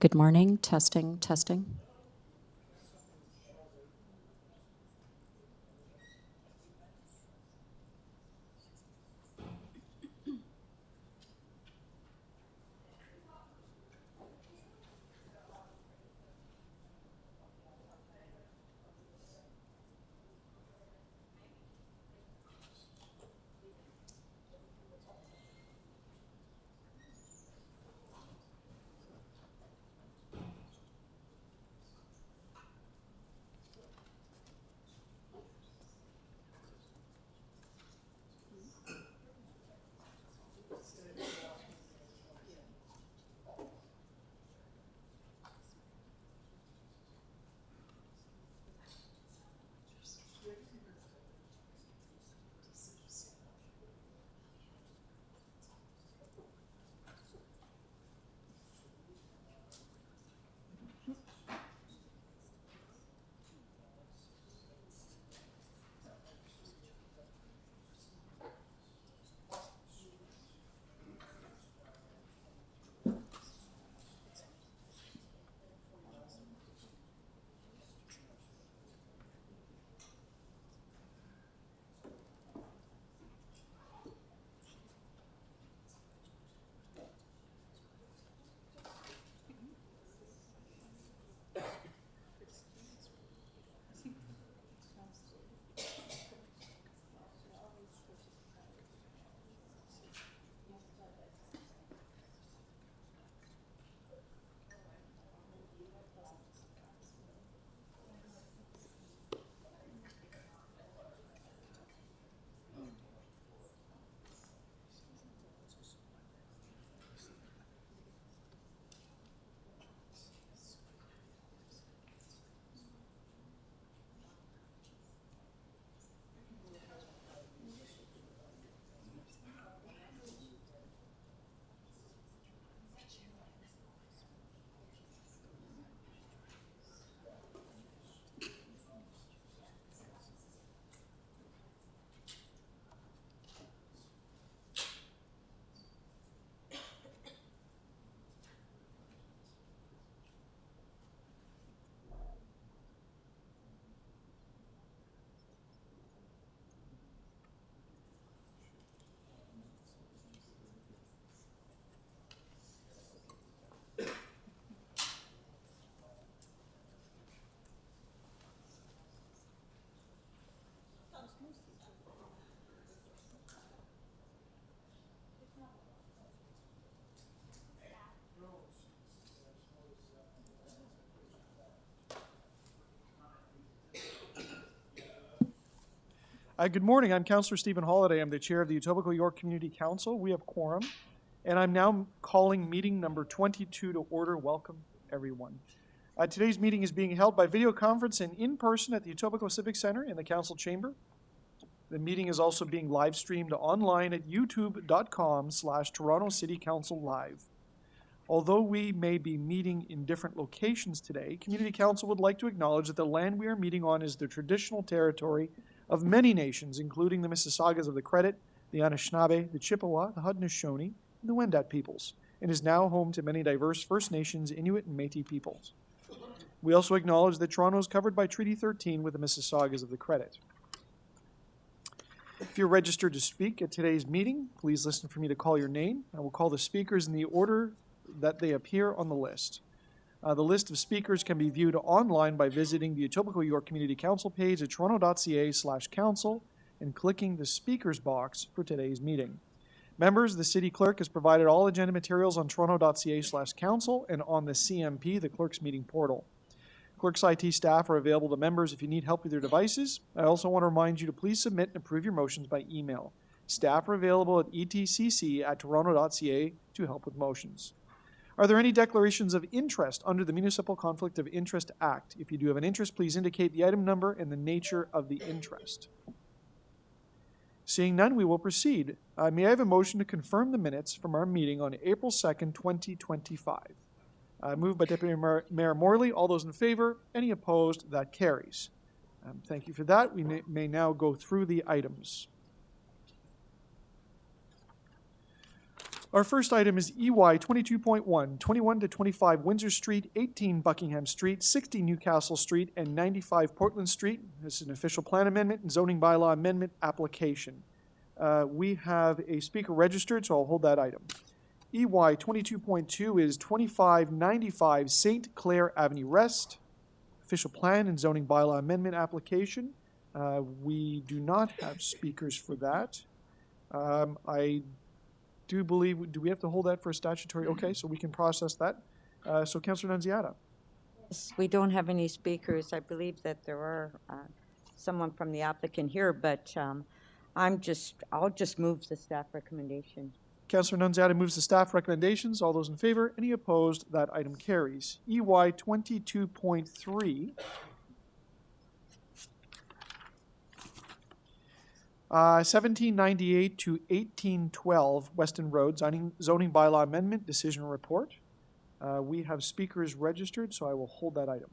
Good morning. Testing, testing. Good morning. I'm Councillor Stephen Holliday. I'm the chair of the Etobicoke York Community Council. We have quorum, and I'm now calling meeting number 22 to order. Welcome, everyone. Today's meeting is being held by video conference and in person at the Etobicoke Civic Centre in the Council Chamber. The meeting is also being live streamed online at youtube.com/Toronto City Council Live. Although we may be meeting in different locations today, Community Council would like to acknowledge that the land we are meeting on is the traditional territory of many nations, including the Mississaugas of the Credit, the Anishinaabe, the Chippewa, the Haudenosaunee, and the Wendat peoples, and is now home to many diverse First Nations, Inuit, and Métis peoples. We also acknowledge that Toronto is covered by Treaty 13 with the Mississaugas of the Credit. If you're registered to speak at today's meeting, please listen for me to call your name. I will call the speakers in the order that they appear on the list. The list of speakers can be viewed online by visiting the Etobicoke York Community Council page at toronto.ca/council and clicking the speakers box for today's meeting. Members, the City Clerk has provided all agenda materials on toronto.ca/council and on the CMP, the Clerk's Meeting portal. Clerk's IT staff are available to members if you need help with your devices. I also want to remind you to please submit and approve your motions by email. Staff are available at etcc@toronto.ca to help with motions. Are there any declarations of interest under the Municipal Conflict of Interest Act? If you do have an interest, please indicate the item number and the nature of the interest. Seeing none, we will proceed. May I have a motion to confirm the minutes from our meeting on April 2nd, 2025? Moved by Deputy Mayor Morley. All those in favor? Any opposed? That carries. Thank you for that. We may now go through the items. Our first item is EY 22.1, 21 to 25 Windsor Street, 18 Buckingham Street, 60 Newcastle Street, and 95 Portland Street. This is an official plan amendment and zoning bylaw amendment application. We have a speaker registered, so I'll hold that item. EY 22.2 is 2595 St. Clair Avenue West, official plan and zoning bylaw amendment application. We do not have speakers for that. I do believe, do we have to hold that for a statutory? Okay, so we can process that. So Councillor Nunziata. Yes, we don't have any speakers. I believe that there are someone from the applicant here, but I'll just move the staff recommendation. Councillor Nunziata moves the staff recommendations. All those in favor? Any opposed? That item carries. EY 22.3. 1798 to 1812 Weston Road zoning bylaw amendment decision report. We have speakers registered, so I will hold that item.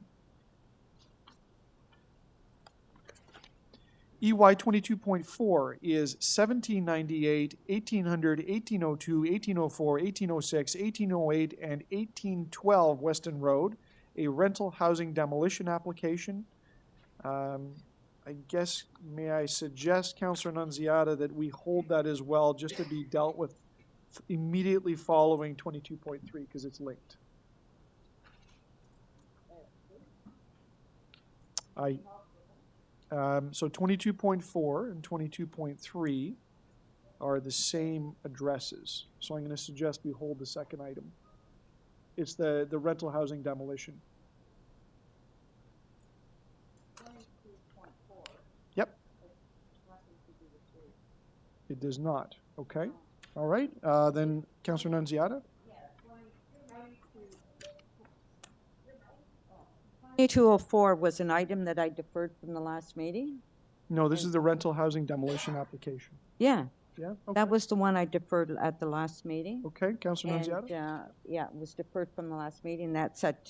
EY 22.4 is 1798, 1800, 1802, 1804, 1806, 1808, and 1812 Weston Road, a rental housing demolition application. I guess, may I suggest, Councillor Nunziata, that we hold that as well, just to be dealt with immediately following 22.3, because it's linked. So 22.4 and 22.3 are the same addresses. So I'm going to suggest we hold the second item. It's the rental housing demolition. Yep. It does not. Okay. All right. Then Councillor Nunziata. 2204 was an item that I deferred from the last meeting. No, this is the rental housing demolition application. Yeah, Yeah. Okay. that was the one I deferred at the last meeting. Okay, Councillor And, Nunziata. yeah, it was deferred from the last meeting. That's at,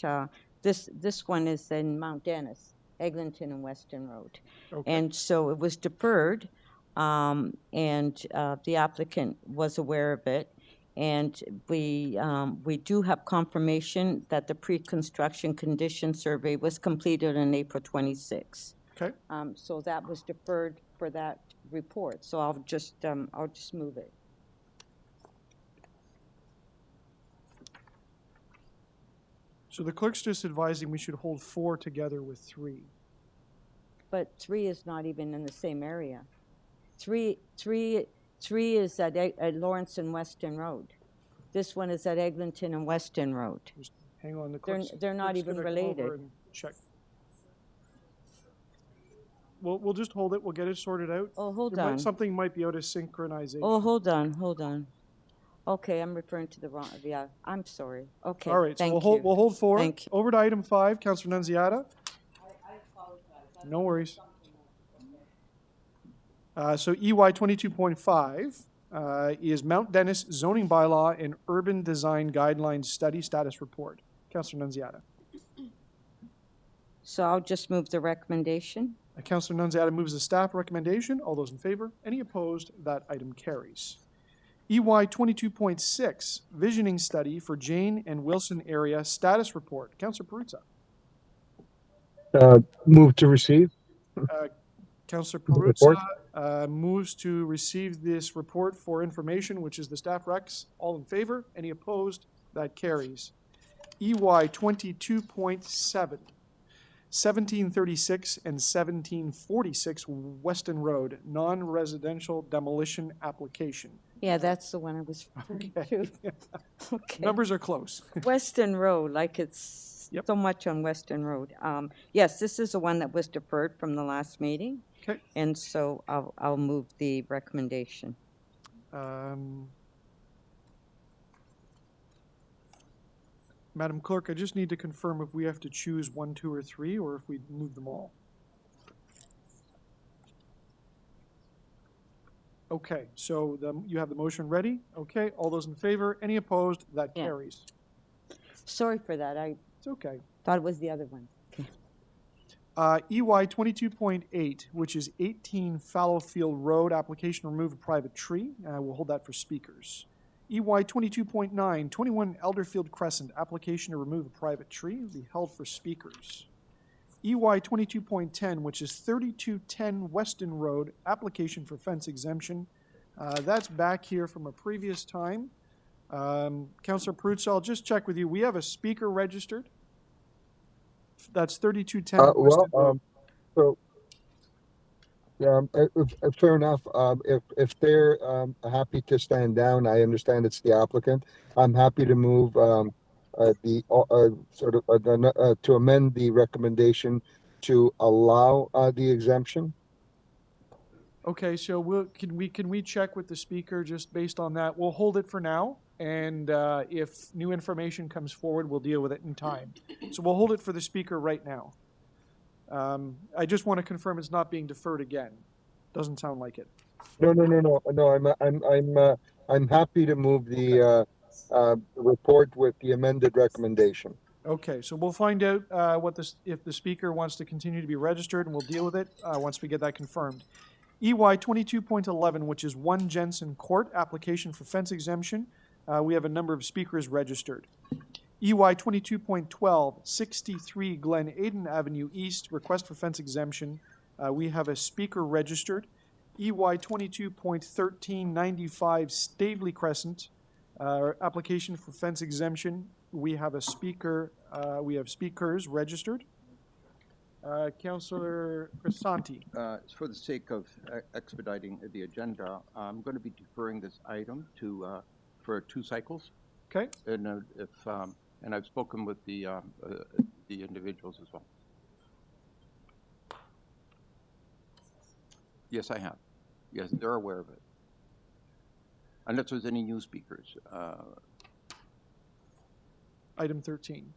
this one is in Mount Dennis, Earlington and Weston Road. Okay. And so it was deferred, and the applicant was aware of it. And we do have confirmation that the pre-construction condition survey was completed on April 26. Okay. So that was deferred for that report. So I'll just move it. So the clerk's just advising we should hold 4 together with 3. But 3 is not even in the same area. 3 is at Lawrence and Weston Road. This one is at Earlington and Weston Road. Just hang on, the clerk's, They're not clerk's even gonna come over related. and check. We'll just hold it. We'll get it sorted out. Oh, hold on. Something might be out of synchronization. Oh, hold on. Okay, I'm referring to the wrong, yeah, I'm sorry. Okay, All right, so thank we'll you. hold 4. Thank you. Over to item 5, Councillor Nunziata. No worries. So EY 22.5 is Mount Dennis zoning bylaw and urban design guidelines study status report. Councillor Nunziata. So I'll just move the recommendation. Councillor Nunziata moves the staff recommendation. All those in favor? Any opposed? That item carries. EY 22.6 visioning study for Jane and Wilson area status report. Councillor Perruzza. Move to receive. Councillor Report. Perruzza moves to receive this report for information, which is the staff recs. All in favor? Any opposed? That carries. EY 22.7, 1736 and 1746 Weston Road, non-residential demolition application. Yeah, that's the one I was referring to. Okay. Numbers are close. Weston Road, like it's Yep. so much on Weston Road. Yes, this is the one that was deferred from the last meeting. Okay. And so I'll move the recommendation. Madam Clerk, I just need to confirm if we have to choose 1, 2, or 3, or if we move them all. Okay, so you have the motion ready? Okay, all those in favor? Any opposed? That Yeah. carries. Sorry for that. I It's okay. thought it was the other one. EY 22.8, which is 18 Fallowfield Road, application to remove a private tree. We'll hold that for speakers. EY 22.9, 21 Elderfield Crescent, application to remove a private tree, will be held for speakers. EY 22.10, which is 3210 Weston Road, application for fence exemption. That's back here from a previous time. Councillor Perruzza, I'll just check with you. We have a speaker registered. That's 3210 Weston Road. So, yeah, fair enough. If they're happy to stand down, I understand it's the applicant. I'm happy to move to amend the recommendation to allow the exemption. Okay, so can we check with the speaker just based on that? We'll hold it for now, and if new information comes forward, we'll deal with it in time. So we'll hold it for the speaker right now. I just want to confirm it's not being deferred again. Doesn't sound like it. No. I'm happy to move the report with the amended recommendation. Okay, so we'll find out if the speaker wants to continue to be registered, and we'll deal with it once we get that confirmed. EY 22.11, which is 1 Jensen Court, application for fence exemption. We have a number of speakers registered. EY 22.12, 63 Glen Aden Avenue East, request for fence exemption. We have a speaker registered. EY 22.13, 95 Stavely Crescent, application for fence exemption. We have a speaker. We have speakers registered. Councillor Crescent. For the sake of expediting the agenda, I'm going to be deferring this item for 2 cycles. Okay. And and I've spoken with the individuals as well. Yes, I have. Yes, they're aware of it. Unless there's any new speakers. Item 13.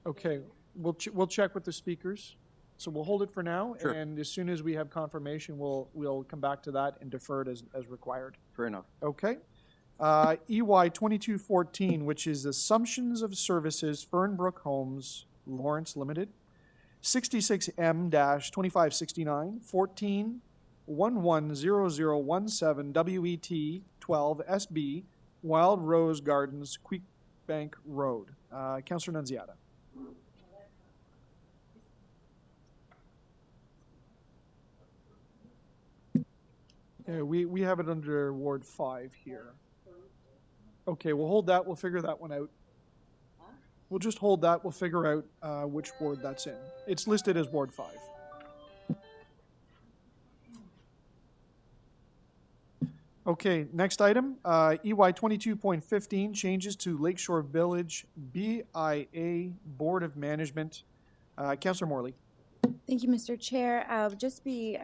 Okay, we'll check with the speakers. So we'll hold it for now, Sure. and as soon as we have confirmation, we'll come back to that and defer it as required. Fair enough. Okay. EY 2214, which is Assumptions of Services, Fernbrook Homes, Lawrence Limited, 66M-2569, 14110017 WET 12 SB, Wild Rose Gardens, Creekbank Road. Councillor Nunziata. Yeah, we have it under Ward 5 here. Okay, we'll hold that. We'll figure that one out. We'll just hold that. We'll figure out which ward that's in. It's listed as Ward 5. Okay, next item, EY 22.15, changes to Lakeshore Village BIA Board of Management. Councillor Morley. Thank you, Mr. Chair. I'll just be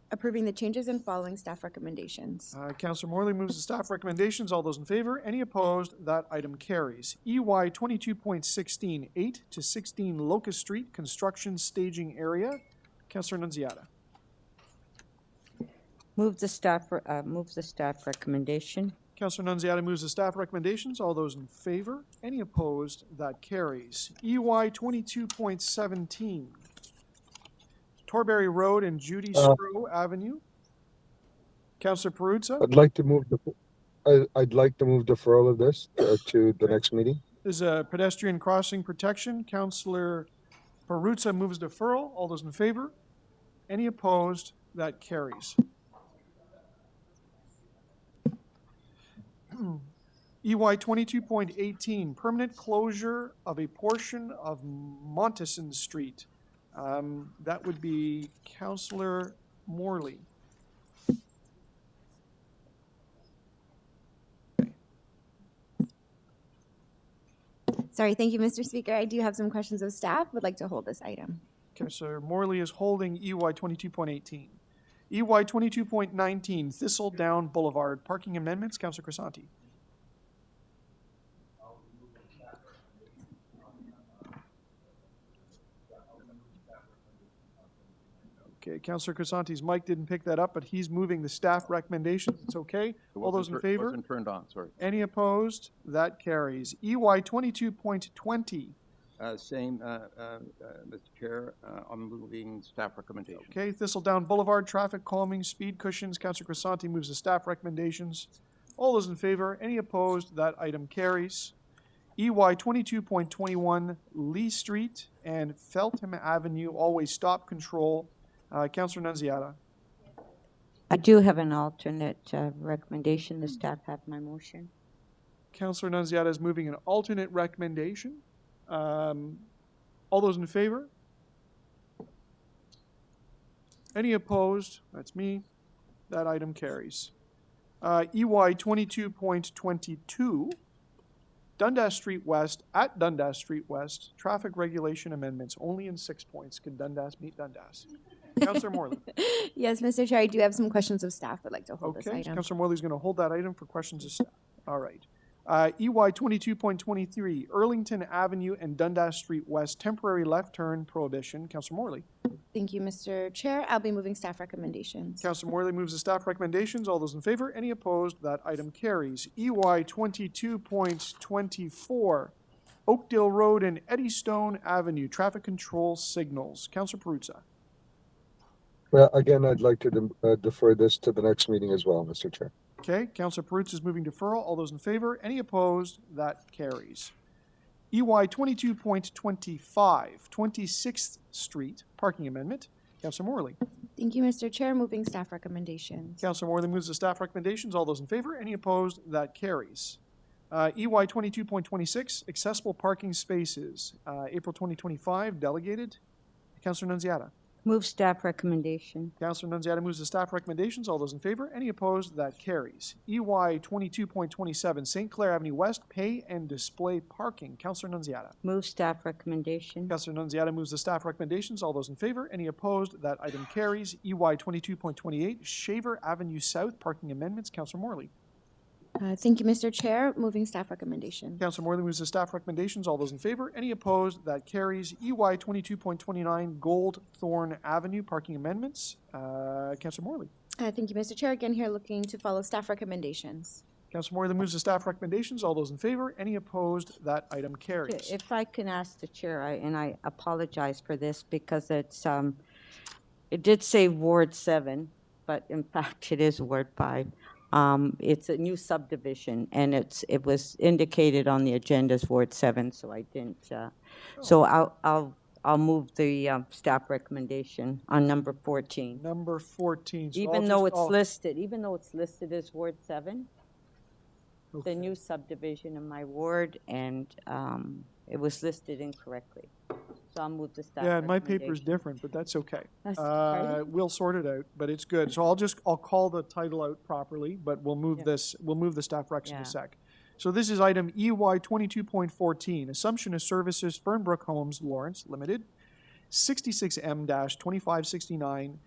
approving the changes and following staff recommendations. Councillor Morley moves the staff recommendations. All those in favor? Any opposed? That item carries. EY 22.16, 8 to 16 Locust Street, construction staging area. Councillor Nunziata. Move the staff recommendation. Councillor Nunziata moves the staff recommendations. All those in favor? Any opposed? That carries. EY 22.17. Torbarrie Road and Judy Sgro Avenue. Councillor Perruzza. I'd like to move deferral of this to the next meeting. There's a pedestrian crossing protection. Councillor Perruzza moves deferral. All those in favor? Any opposed? That carries. EY 22.18, permanent closure of a portion of Montesson Street. That would be Councillor Morley. Sorry, thank you, Mr. Speaker. I do have some questions of staff. Would like to hold this item. Councillor Morley is holding EY 22.18. EY 22.19, Thistle Down Boulevard, parking amendments. Councillor Crescent. Okay, Councillor Crescenti's mic didn't pick that up, but he's moving the staff recommendations. It's okay. All those in favor? Wasn't turned on, sorry. Any opposed? That carries. EY 22.20, Mr. Chair, I'm moving staff recommendation. Okay, Thistledown Boulevard, traffic calming, speed cushions. Councillor Crescent moves the staff recommendations. All those in favor? Any opposed? That item carries. EY 22.21 Leigh Street and Feltham Avenue, always stop control. Councillor Nunziata. I do have an alternate recommendation. The staff have my motion. Councillor Nunziata is moving an alternate recommendation. All those in favor? Any opposed? That's me. That item carries. EY 22.22, Dundas Street West, at Dundas Street West, traffic regulation amendments, only in 6 points. Can Dundas meet Dundas? Councillor Morley. Yes, Mr. Chair, I do have some questions of staff I'd like to hold this Okay, item. Councillor Morley's going to hold that item for questions of staff. All right. EY 22.23, Earlington Avenue and Dundas Street West, temporary left turn prohibition. Councillor Morley. Thank you, Mr. Chair. I'll be moving staff recommendations. Councillor Morley moves the staff recommendations. All those in favor? Any opposed? That item carries. EY 22.24, Oakdale Road and Eddystone Avenue, traffic control signals. Councillor Perruzza. Well, again, I'd like to defer this to the next meeting as well, Mr. Chair. Okay, Councillor Perruzza is moving deferral. All those in favor? Any opposed? That carries. EY 22.25, 26th Street, parking amendment. Councillor Morley. Thank you, Mr. Chair. Moving staff recommendations. Councillor Morley moves the staff recommendations. All those in favor? Any opposed? That carries. EY 22.26, accessible parking spaces, April 2025, delegated. Councillor Nunziata. Move staff recommendation. Councillor Nunziata moves the staff recommendations. All those in favor? Any opposed? That carries. EY 22.27, St. Clair Avenue West, pay and display parking. Councillor Nunziata. Move staff recommendation. Councillor Nunziata moves the staff recommendations. All those in favor? Any opposed? That item carries. EY 22.28, Shaver Avenue South, parking amendments. Councillor Morley. Thank you, Mr. Chair. Moving staff recommendations. Councillor Morley moves the staff recommendations. All those in favor? Any opposed? That carries. EY 22.29, Goldthorne Avenue, parking amendments. Councillor Morley. Thank you, Mr. Chair. Again, here looking to follow staff recommendations. Councillor Morley moves the staff recommendations. All those in favor? Any opposed? That item carries. If I can ask the chair, and I apologize for this because it's, it did say Ward 7, but in fact it is Ward 5. It's a new subdivision, and it was indicated on the agenda as Ward 7, so I didn't. So I'll move the staff recommendation on number 14. Number 14. So Even though it's listed as Ward 7, Okay. the new subdivision in my ward, and it was listed incorrectly. So I'll move the staff Yeah, and my paper's recommendation. different, but that's okay. Pardon? We'll sort it out, but it's good. So I'll call the title out properly, but we'll move Yeah. we'll move the staff recs in Yeah. a sec. So this is item EY 22.14, Assumption of Services, Fernbrook Homes, Lawrence Limited, 66M-2569,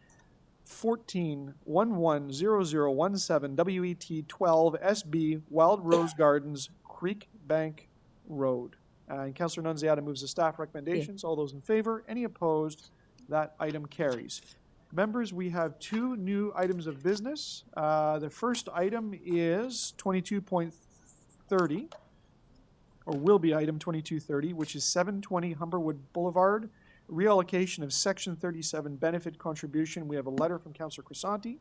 14110017 WET 12 SB Wild Rose Gardens, Creekbank Road. And Councillor Nunziata moves the staff recommendations. All those in favor? Any opposed? That item carries. Members, we have two new items of business. The first item is 22.30, or will be item 2230, which is 720 Humberwood Boulevard, reallocation of Section 37 benefit contribution. We have a letter from Councillor Crescent.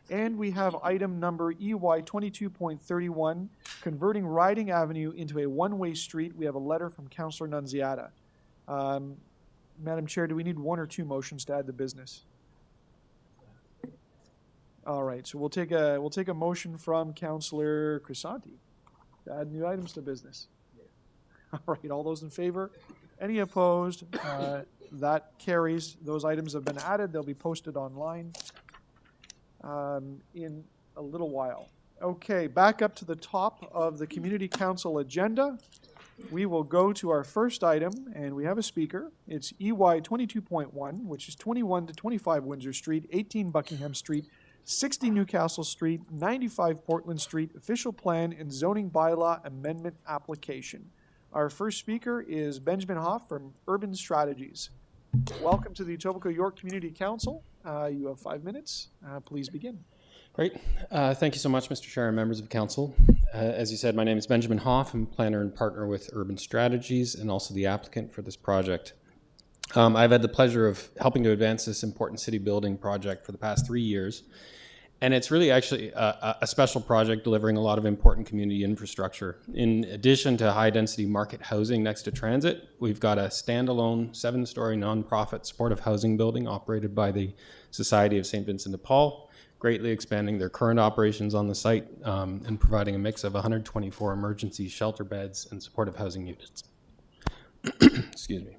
And we have item number EY 22.31, converting Riding Avenue into a one-way street. We have a letter from Councillor Nunziata. Madam Chair, do we need one or two motions to add the business? All right, so we'll take a motion from Councillor Crescent to add new items to business. All right, all those in favor? Any opposed? That carries. Those items have been added. They'll be posted online in a little while. Okay, back up to the top of the Community Council agenda. We will go to our first item, and we have a speaker. It's EY 22.1, which is 21 to 25 Windsor Street, 18 Buckingham Street, 60 Newcastle Street, 95 Portland Street, official plan and zoning bylaw amendment application. Our first speaker is Benjamin Hoff from Urban Strategies. Welcome to the Etobicoke York Community Council. You have 5 minutes. Please begin. Great. Thank you so much, Mr. Chair and members of council. As you said, my name is Benjamin Hoff. I'm planner and partner with Urban Strategies and also the applicant for this project. I've had the pleasure of helping to advance this important city building project for the past 3 years. And it's really actually a special project delivering a lot of important community infrastructure. In addition to high-density market housing next to transit, we've got a standalone 7-story nonprofit supportive housing building operated by the Society of St. Vincent de Paul, greatly expanding their current operations on the site and providing a mix of 124 emergency shelter beds and supportive housing units. Excuse me.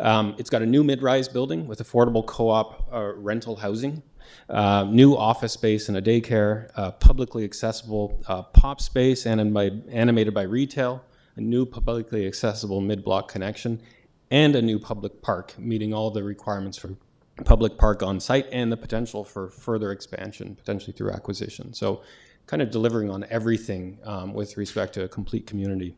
It's got a new mid-rise building with affordable co-op rental housing, new office space and a daycare, publicly accessible pop space animated by retail, a new publicly accessible mid-block connection, and a new public park, meeting all the requirements for public park on site and the potential for further expansion, potentially through acquisition. So kind of delivering on everything with respect to a complete community.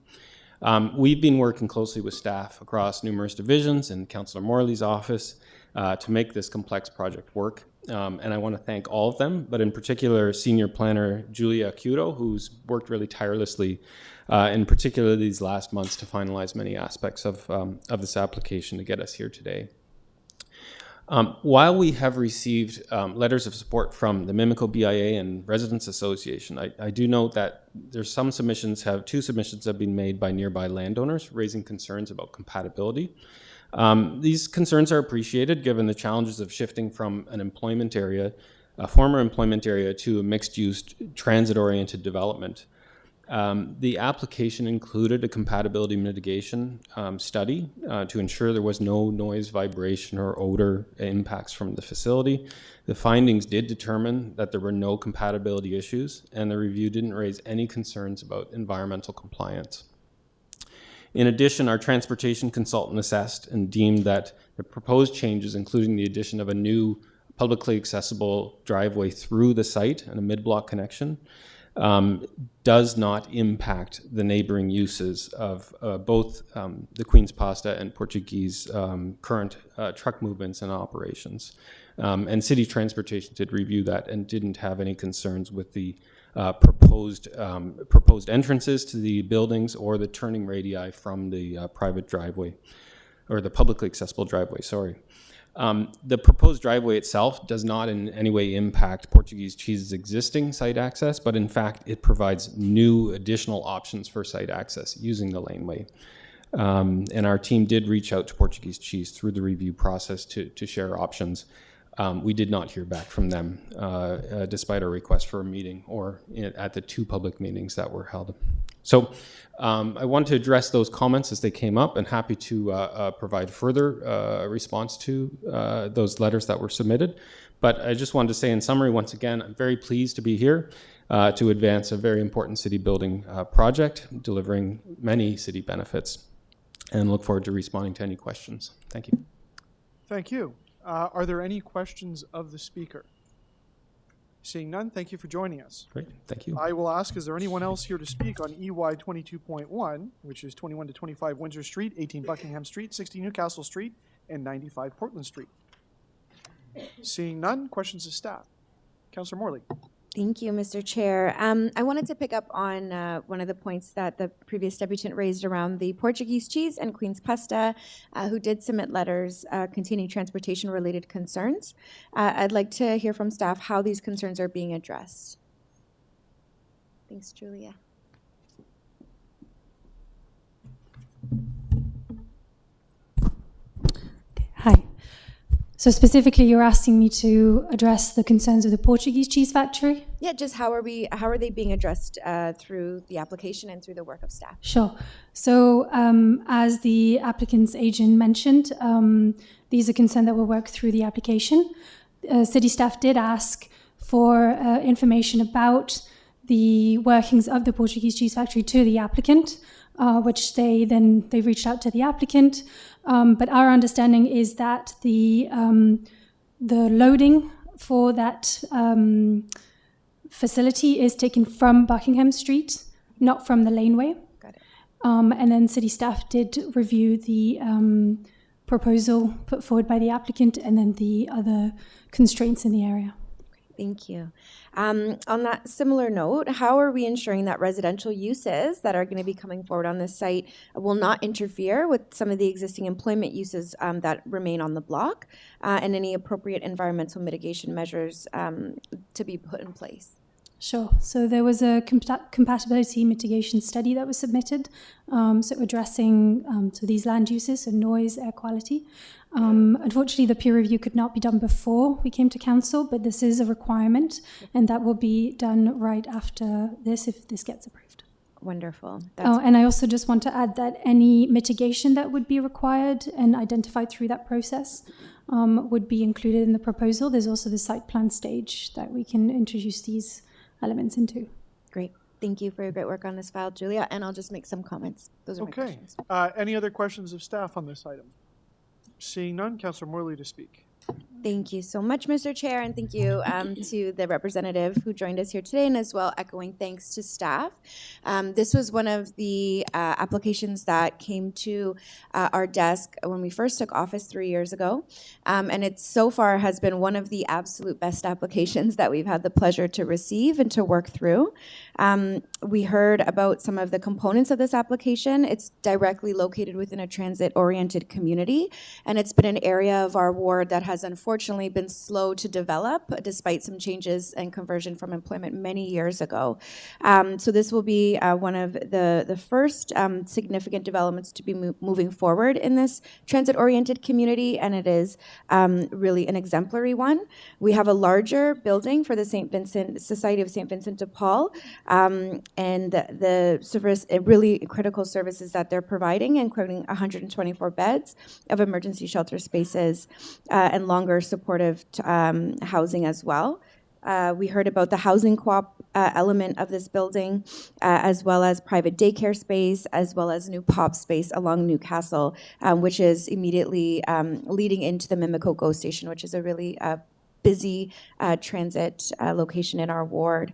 We've been working closely with staff across numerous divisions and Councillor Morley's office to make this complex project work. And I want to thank all of them, but in particular, Senior Planner Julia Cudo, who's worked really tirelessly, in particular these last months, to finalize many aspects of this application to get us here today. While we have received letters of support from the Mimico BIA and Residents Association, I do note that there's two submissions have been made by nearby landowners raising concerns about compatibility. These concerns are appreciated given the challenges of shifting from a former employment area to a mixed-use transit-oriented development. The application included a compatibility mitigation study to ensure there was no noise, vibration, or odor impacts from the facility. The findings did determine that there were no compatibility issues, and the review didn't raise any concerns about environmental compliance. In addition, our transportation consultant assessed and deemed that the proposed changes, including the addition of a new publicly accessible driveway through the site and a mid-block connection, does not impact the neighboring uses of both the Queen's Pasta and Portuguese current truck movements and operations. And city transportation did review that and didn't have any concerns with the proposed entrances to the buildings or the turning radii from the private driveway, or the publicly accessible driveway, sorry. The proposed driveway itself does not in any way impact Portuguese Cheese's existing site access, but in fact it provides new additional options for site access using the laneway. And our team did reach out to Portuguese Cheese through the review process to share options. We did not hear back from them despite our request for a meeting or at the 2 public meetings that were held. So I wanted to address those comments as they came up, and happy to provide further response to those letters that were submitted. But I just wanted to say in summary, once again, I'm very pleased to be here to advance a very important city building project, delivering many city benefits, and look forward to responding to any questions. Thank you. Thank you. Are there any questions of the speaker? Seeing none, thank you for joining us. Great, thank you. I will ask, is there anyone else here to speak on EY 22.1, which is 21 to 25 Windsor Street, 18 Buckingham Street, 60 Newcastle Street, and 95 Portland Street? Seeing none, questions of staff. Councillor Morley. Thank you, Mr. Chair. I wanted to pick up on one of the points that the previous deputant raised around the Portuguese Cheese and Queen's Pasta, who did submit letters containing transportation-related concerns. I'd like to hear from staff how these concerns are being addressed. Thanks, Julia. Hi. So specifically, you're asking me to address the concerns of the Portuguese cheese factory? Yeah, just how are they being addressed through the application and through the work of staff? Sure. So as the applicant's agent mentioned, these are concerns that will work through the application. City staff did ask for information about the workings of the Portuguese cheese factory to the applicant, which they reached out to the applicant. But our understanding is that the loading for that facility is taken from Buckingham Street, not from the laneway. Got it. And then city staff did review the proposal put forward by the applicant and then the other constraints in the area. Thank you. On that similar note, how are we ensuring that residential uses that are going to be coming forward on this site will not interfere with some of the existing employment uses that remain on the block, and any appropriate environmental mitigation measures to be put in place? Sure. So there was a compatibility mitigation study that was submitted, so addressing so these land uses, so noise, air quality. Unfortunately, the peer review could not be done before we came to council, but this is a requirement, and that will be done right after this if this gets approved. Wonderful. And I also just want to add that any mitigation that would be required and identified through that process would be included in the proposal. There's also the site plan stage that we can introduce these elements into. Great. Thank you for your great work on this file, Julia, and I'll just make some comments. Those are my Okay. questions. Any other questions of staff on this item? Seeing none, Councillor Morley to speak. Thank you so much, Mr. Chair, and thank you to the representative who joined us here today, and as well echoing thanks to staff. This was one of the applications that came to our desk when we first took office 3 years ago, and it so far has been one of the absolute best applications that we've had the pleasure to receive and to work through. We heard about some of the components of this application. It's directly located within a transit-oriented community, and it's been an area of our ward that has unfortunately been slow to develop despite some changes and conversion from employment many years ago. So this will be one of the first significant developments to be moving forward in this transit-oriented community, and it is really an exemplary one. We have a larger building for the Society of St. Vincent de Paul, and the service, really critical services that they're providing, including 124 beds of emergency shelter spaces and longer supportive housing as well. We heard about the housing co-op element of this building, as well as private daycare space, as well as new pop space along Newcastle, which is immediately leading into the Etobicoke GO station, which is a really busy transit location in our ward.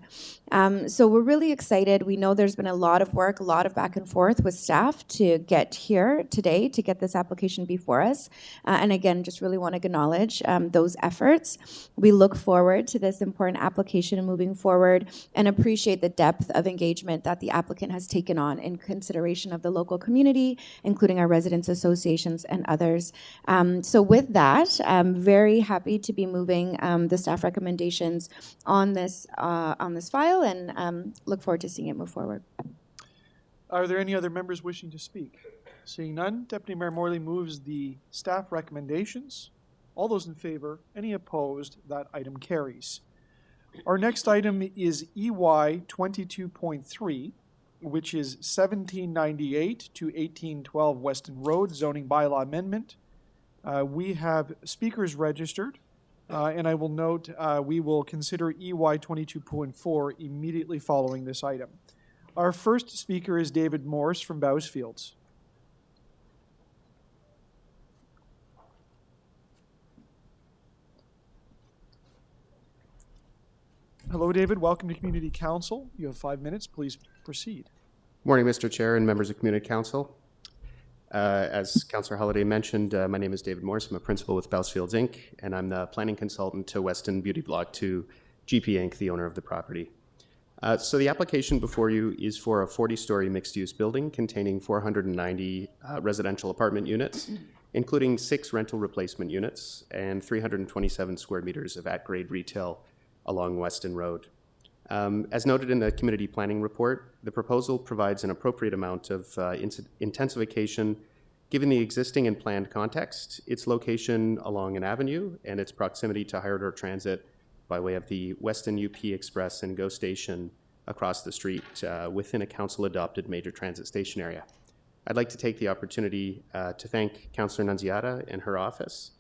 So we're really excited. We know there's been a lot of work, a lot of back and forth with staff to get here today, to get this application before us. And again, just really want to acknowledge those efforts. We look forward to this important application moving forward and appreciate the depth of engagement that the applicant has taken on in consideration of the local community, including our residents associations and others. So with that, I'm very happy to be moving the staff recommendations on this file, and look forward to seeing it move forward. Are there any other members wishing to speak? Seeing none, Deputy Mayor Morley moves the staff recommendations. All those in favor, any opposed, that item carries. Our next item is EY 22.3, which is 1798 to 1812 Weston Road zoning bylaw amendment. We have speakers registered. And I will note we will consider EY 22.4 immediately following this item. Our first speaker is David Morse from Bousfields. Hello, David. Welcome to Community Council. You have 5 minutes. Please proceed. Morning, Mr. Chair and members of Community Council. As Councillor Holliday mentioned, my name is David Morse. I'm a principal with Bousfields Inc., and I'm the planning consultant to Weston Beauty Block 2, GP Inc., the owner of the property. So the application before you is for a 40-story mixed-use building containing 490 residential apartment units, including 6 rental replacement units and 327 square meters of at-grade retail along Weston Road. As noted in the community planning report, the proposal provides an appropriate amount of intensification given the existing and planned context, its location along an avenue, and its proximity to higher door transit by way of the Weston UP Express and GO station across the street within a council-adopted major transit station area. I'd like to take the opportunity to thank Councillor Nunziata and her office,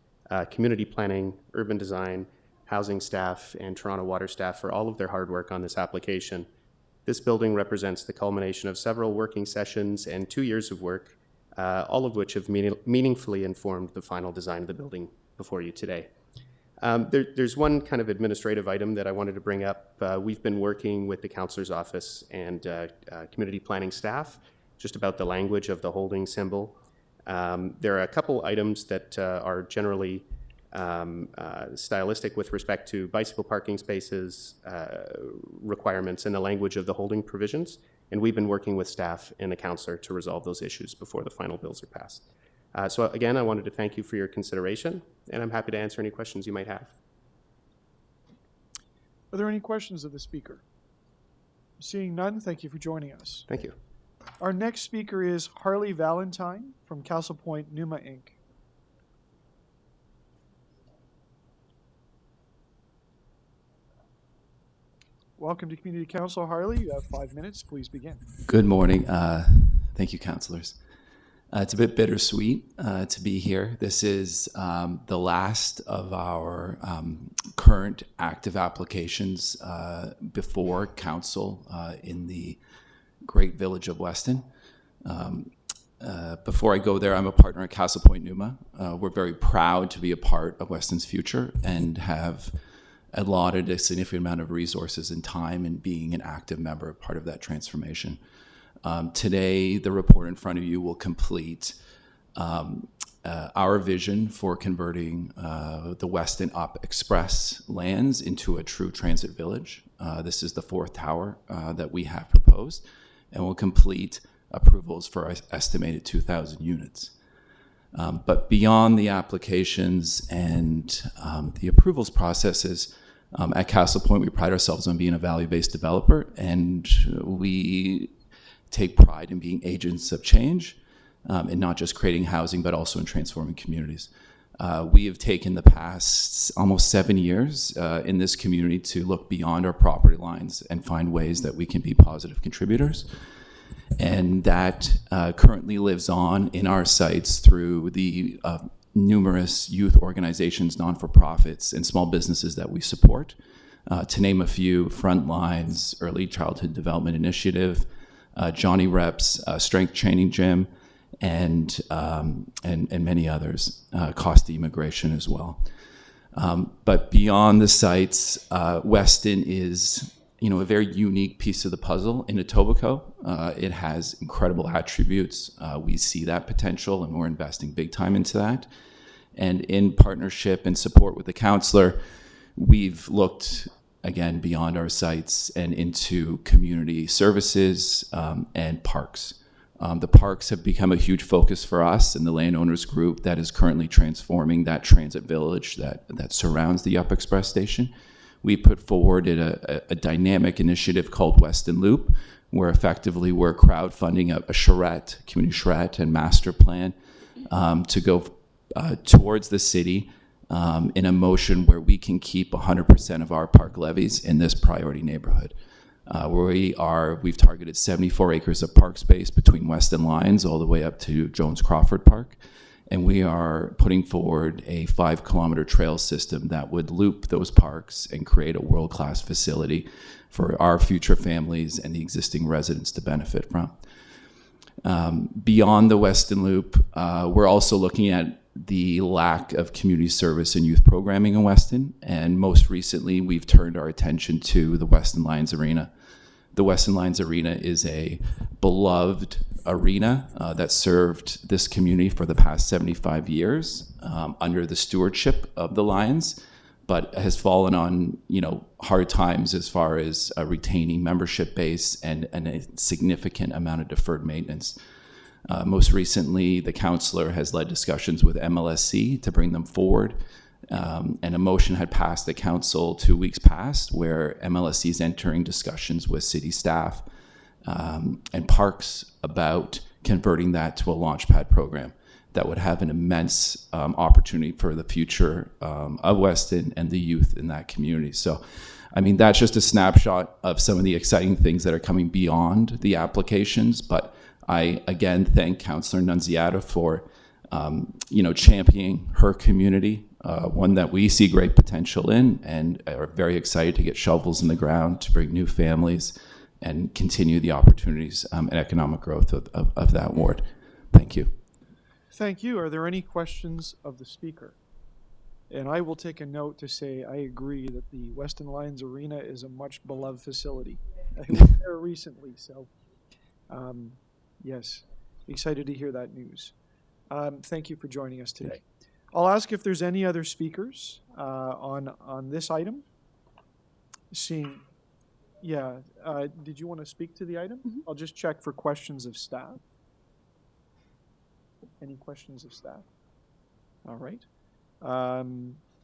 community planning, urban design, housing staff, and Toronto Water staff for all of their hard work on this application. This building represents the culmination of several working sessions and 2 years of work, all of which have meaningfully informed the final design of the building before you today. There's one kind of administrative item that I wanted to bring up. We've been working with the councillor's office and community planning staff just about the language of the holding symbol. There are a couple items that are generally stylistic with respect to bicycle parking spaces, requirements, and the language of the holding provisions. And we've been working with staff and the councillor to resolve those issues before the final bills are passed. So again, I wanted to thank you for your consideration, and I'm happy to answer any questions you might have. Are there any questions of the speaker? Seeing none, thank you for joining us. Thank you. Our next speaker is Harley Valentine from Castle Point Numa Inc. Welcome to Community Council, Harley. You have 5 minutes. Please begin. Good morning. Thank you, councillors. It's a bit bittersweet to be here. This is the last of our current active applications before council in the great village of Weston. Before I go there, I'm a partner at Castle Point Numa. We're very proud to be a part of Weston's future and have allotted a significant amount of resources and time in being an active member, part of that transformation. Today, the report in front of you will complete our vision for converting the Weston Up Express lands into a true transit village. This is the fourth tower that we have proposed, and will complete approvals for our estimated 2,000 units. But beyond the applications and the approvals processes, at Castle Point, we pride ourselves on being a value-based developer, and we take pride in being agents of change, and not just creating housing, but also in transforming communities. We have taken the past almost 7 years in this community to look beyond our property lines and find ways that we can be positive contributors. And that currently lives on in our sites through the numerous youth organizations, non-for-profits, and small businesses that we support. To name a few: Frontlines, Early Childhood Development Initiative, Johnny Rep's Strength Training Gym, and many others, Costa Immigration as well. But beyond the sites, Weston is a very unique piece of the puzzle in Etobicoke. It has incredible attributes. We see that potential, and we're investing big time into that. And in partnership and support with the councillor, we've looked, again, beyond our sites and into community services and parks. The parks have become a huge focus for us and the landowners group that is currently transforming that transit village that surrounds the Up Express station. We put forward a dynamic initiative called Weston Loop, where effectively we're crowdfunding a charrette, community charrette and master plan to go towards the city in a motion where we can keep 100% of our park levies in this priority neighborhood. We've targeted 74 acres of park space between Weston Lines all the way up to Jones Crawford Park. And we are putting forward a 5-kilometer trail system that would loop those parks and create a world-class facility for our future families and the existing residents to benefit from. Beyond the Weston Loop, we're also looking at the lack of community service and youth programming in Weston. And most recently, we've turned our attention to the Weston Lions Arena. The Weston Lions Arena is a beloved arena that served this community for the past 75 years under the stewardship of the Lions, but has fallen on hard times as far as retaining membership base and a significant amount of deferred maintenance. Most recently, the councillor has led discussions with MLSC to bring them forward, and a motion had passed the council 2 weeks past where MLSC is entering discussions with city staff and parks about converting that to a launchpad program that would have an immense opportunity for the future of Weston and the youth in that community. So, that's just a snapshot of some of the exciting things that are coming beyond the applications, but I, again, thank Councillor Nunziata for, championing her community, one that we see great potential in and are very excited to get shovels in the ground to bring new families and continue the opportunities and economic growth of that ward. Thank you. Thank you. Are there any questions of the speaker? And I will take a note to say I agree that the Weston Lions Arena is a much beloved facility. I was there recently, so yes, excited to hear that news. Thank you for joining us today. I'll ask if there's any other speakers on this item. Seeing, yeah, did you want to speak to the item? I'll just check for questions of staff. Any questions of staff? All right.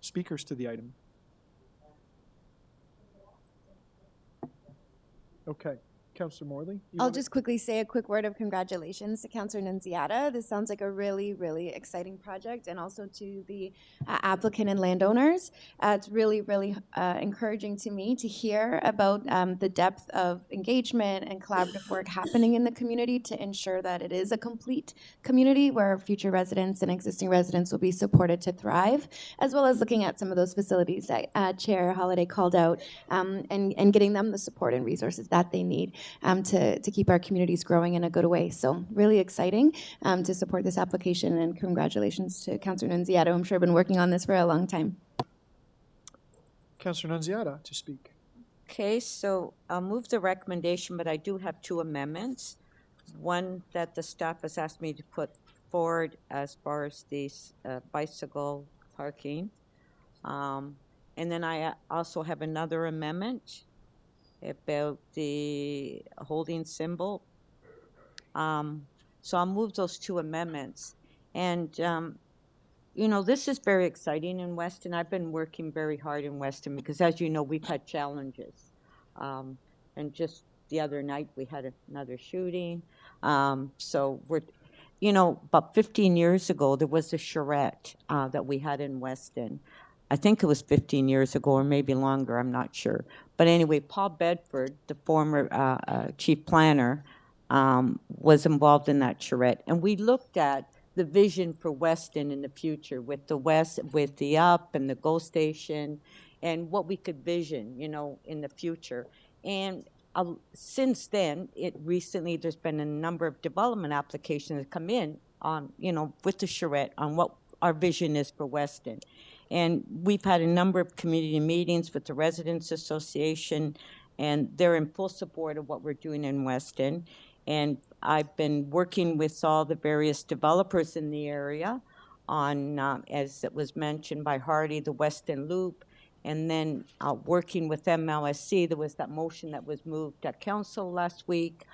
Speakers to the item. Okay. Councillor Morley? you I'll wanna- just quickly say a quick word of congratulations to Councillor Nunziata. This sounds like a really, really exciting project, and also to the applicant and landowners. It's really, really encouraging to me to hear about the depth of engagement and collaborative work happening in the community to ensure that it is a complete community where future residents and existing residents will be supported to thrive, as well as looking at some of those facilities that Chair Holiday called out, and getting them the support and resources that they need to keep our communities growing in a good way. So really exciting to support this application, and congratulations to Councillor Nunziata. I'm sure I've been working on this for a long time. Councillor Nunziata to speak. Okay, so I'll move the recommendation, but I do have two amendments. One that the staff has asked me to put forward as far as the bicycle parking. And then I also have another amendment about the holding symbol. So I'll move those two amendments. And, you know, this is very exciting in Weston. I've been working very hard in Weston because, as you know, we've had challenges. And just the other night, we had another shooting. So we're, you know, about 15 years ago, there was a charrette that we had in Weston. I think it was 15 years ago or maybe longer, I'm not sure. But anyway, Paul Bedford, the former chief planner, was involved in that charrette. And we looked at the vision for Weston in the future with the up and the GO station and what we could vision, you know, in the future. And since then, there's been a number of development applications that come in on, you know, with the charrette on what our vision is for Weston. And we've had a number of community meetings with the Residents Association, and they're in full support of what we're doing in Weston. And I've been working with all the various developers in the area on, as it was mentioned by Hardy, the Weston Loop, and then working with MLSC. There was that motion that was moved at council last week.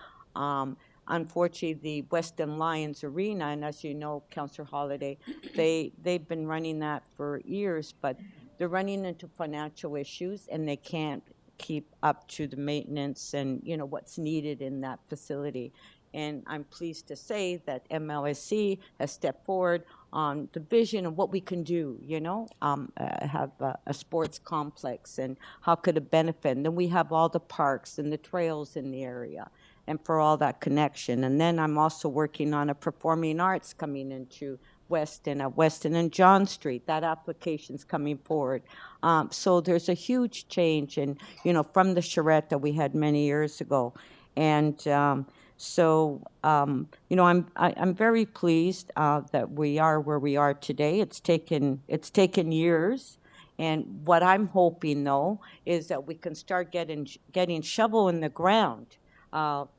Unfortunately, the Weston Lions Arena, and as you know, Councillor Holiday, they've been running that for years, but they're running into financial issues, and they can't keep up to the maintenance and, you know, what's needed in that facility. And I'm pleased to say that MLSC has stepped forward on the vision of what we can do, you know, have a sports complex and how could it benefit. And then we have all the parks and the trails in the area, and for all that connection. And then I'm also working on a performing arts coming into Weston, at Weston and John Street. That application's coming forward. So there's a huge change in, you know, from the charrette that we had many years ago. And so, you know, I'm very pleased that we are where we are today. It's taken years. And what I'm hoping, though, is that we can start getting shovel in the ground.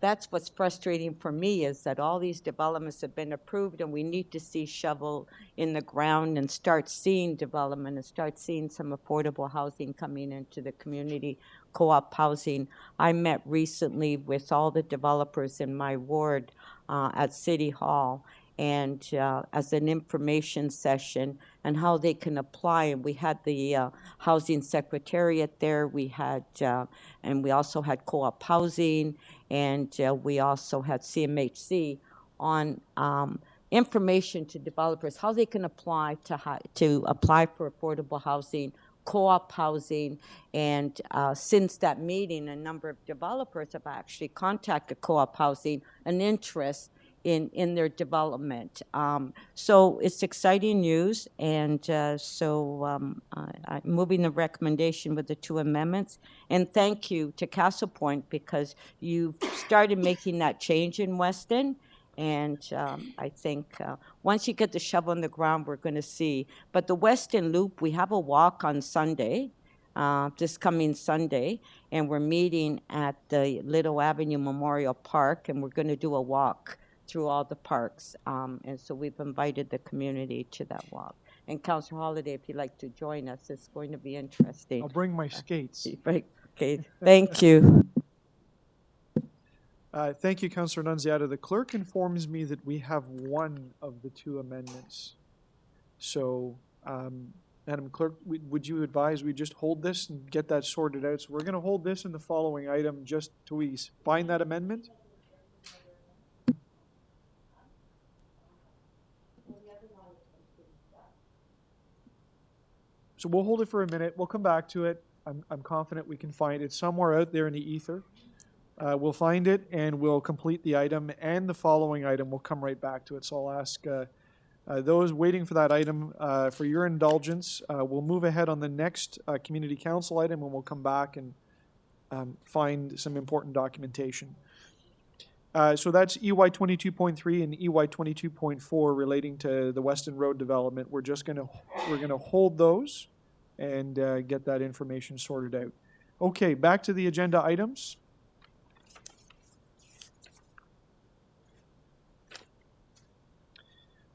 That's what's frustrating for me, is that all these developments have been approved, and we need to see shovel in the ground and start seeing development and start seeing some affordable housing coming into the community, co-op housing. I met recently with all the developers in my ward at City Hall, and as an information session and how they can apply. And we had the housing secretariat there. We had, and we also had co-op housing, and we also had CMHC on information to developers, how they can apply to apply for affordable housing, co-op housing. And since that meeting, a number of developers have actually contacted co-op housing, an interest in their development. So it's exciting news, and I'm moving the recommendation with the two amendments. And thank you to Castle Point, because you started making that change in Weston. And I think once you get the shovel in the ground, we're going to see. But the Weston Loop, we have a walk on Sunday, this coming Sunday, and we're meeting at the Little Avenue Memorial Park, and we're going to do a walk through all the parks. And so we've invited the community to that walk. And Councillor Holiday, if you'd like to join us, it's going to be interesting. I'll bring my skates. Right, okay, thank you. Thank you, Councillor Nunziata. The clerk informs me that we have one of the two amendments. So, Madam Clerk, would you advise we just hold this and get that sorted out? So we're going to hold this in the following item just till we find that amendment. So we'll hold it for a minute. We'll come back to it. I'm confident we can find it somewhere out there in the ether. We'll find it and we'll complete the item, and the following item we'll come right back to it. So I'll ask those waiting for that item for your indulgence. We'll move ahead on the next community council item, and we'll come back and find some important documentation. So that's EY 22.3 and EY 22.4 relating to the Weston Road development. We're gonna hold those and get that information sorted out. Okay, back to the agenda items.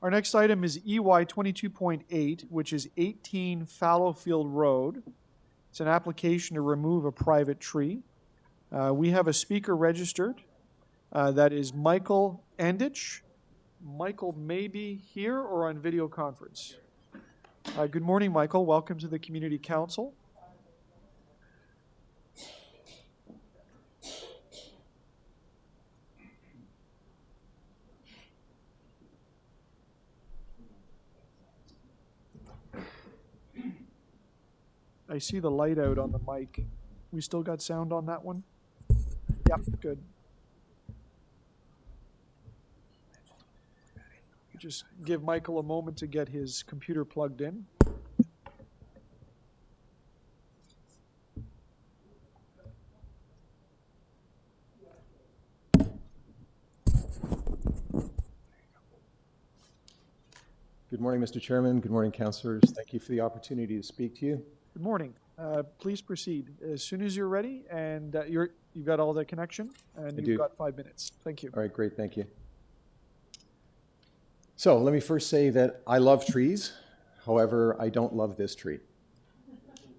Our next item is EY 22.8, which is 18 Fallowfield Road. It's an application to remove a private tree. We have a speaker registered. That is Michael Anditch. Michael may be here or on video conference. Good morning, Michael. Welcome to the Community Council. I see the light out on the mic. We still got sound on that one? Yep, good. Just give Michael a moment to get his computer plugged in. Good morning, Mr. Chairman. Good morning, councillors. Thank you for the opportunity to speak to you. Good morning. Please proceed as soon as you're ready, and you've got all the connection, and you've got 5 minutes. Thank you. All right, great, thank you. So let me first say that I love trees. However, I don't love this tree.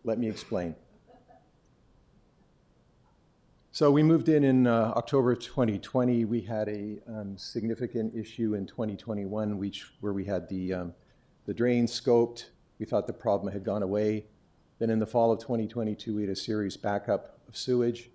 Let me explain. So we moved in October of 2020. We had a significant issue in 2021, where we had the drain scoped. We thought the problem had gone away. Then in the fall of 2022, we had a serious backup of sewage.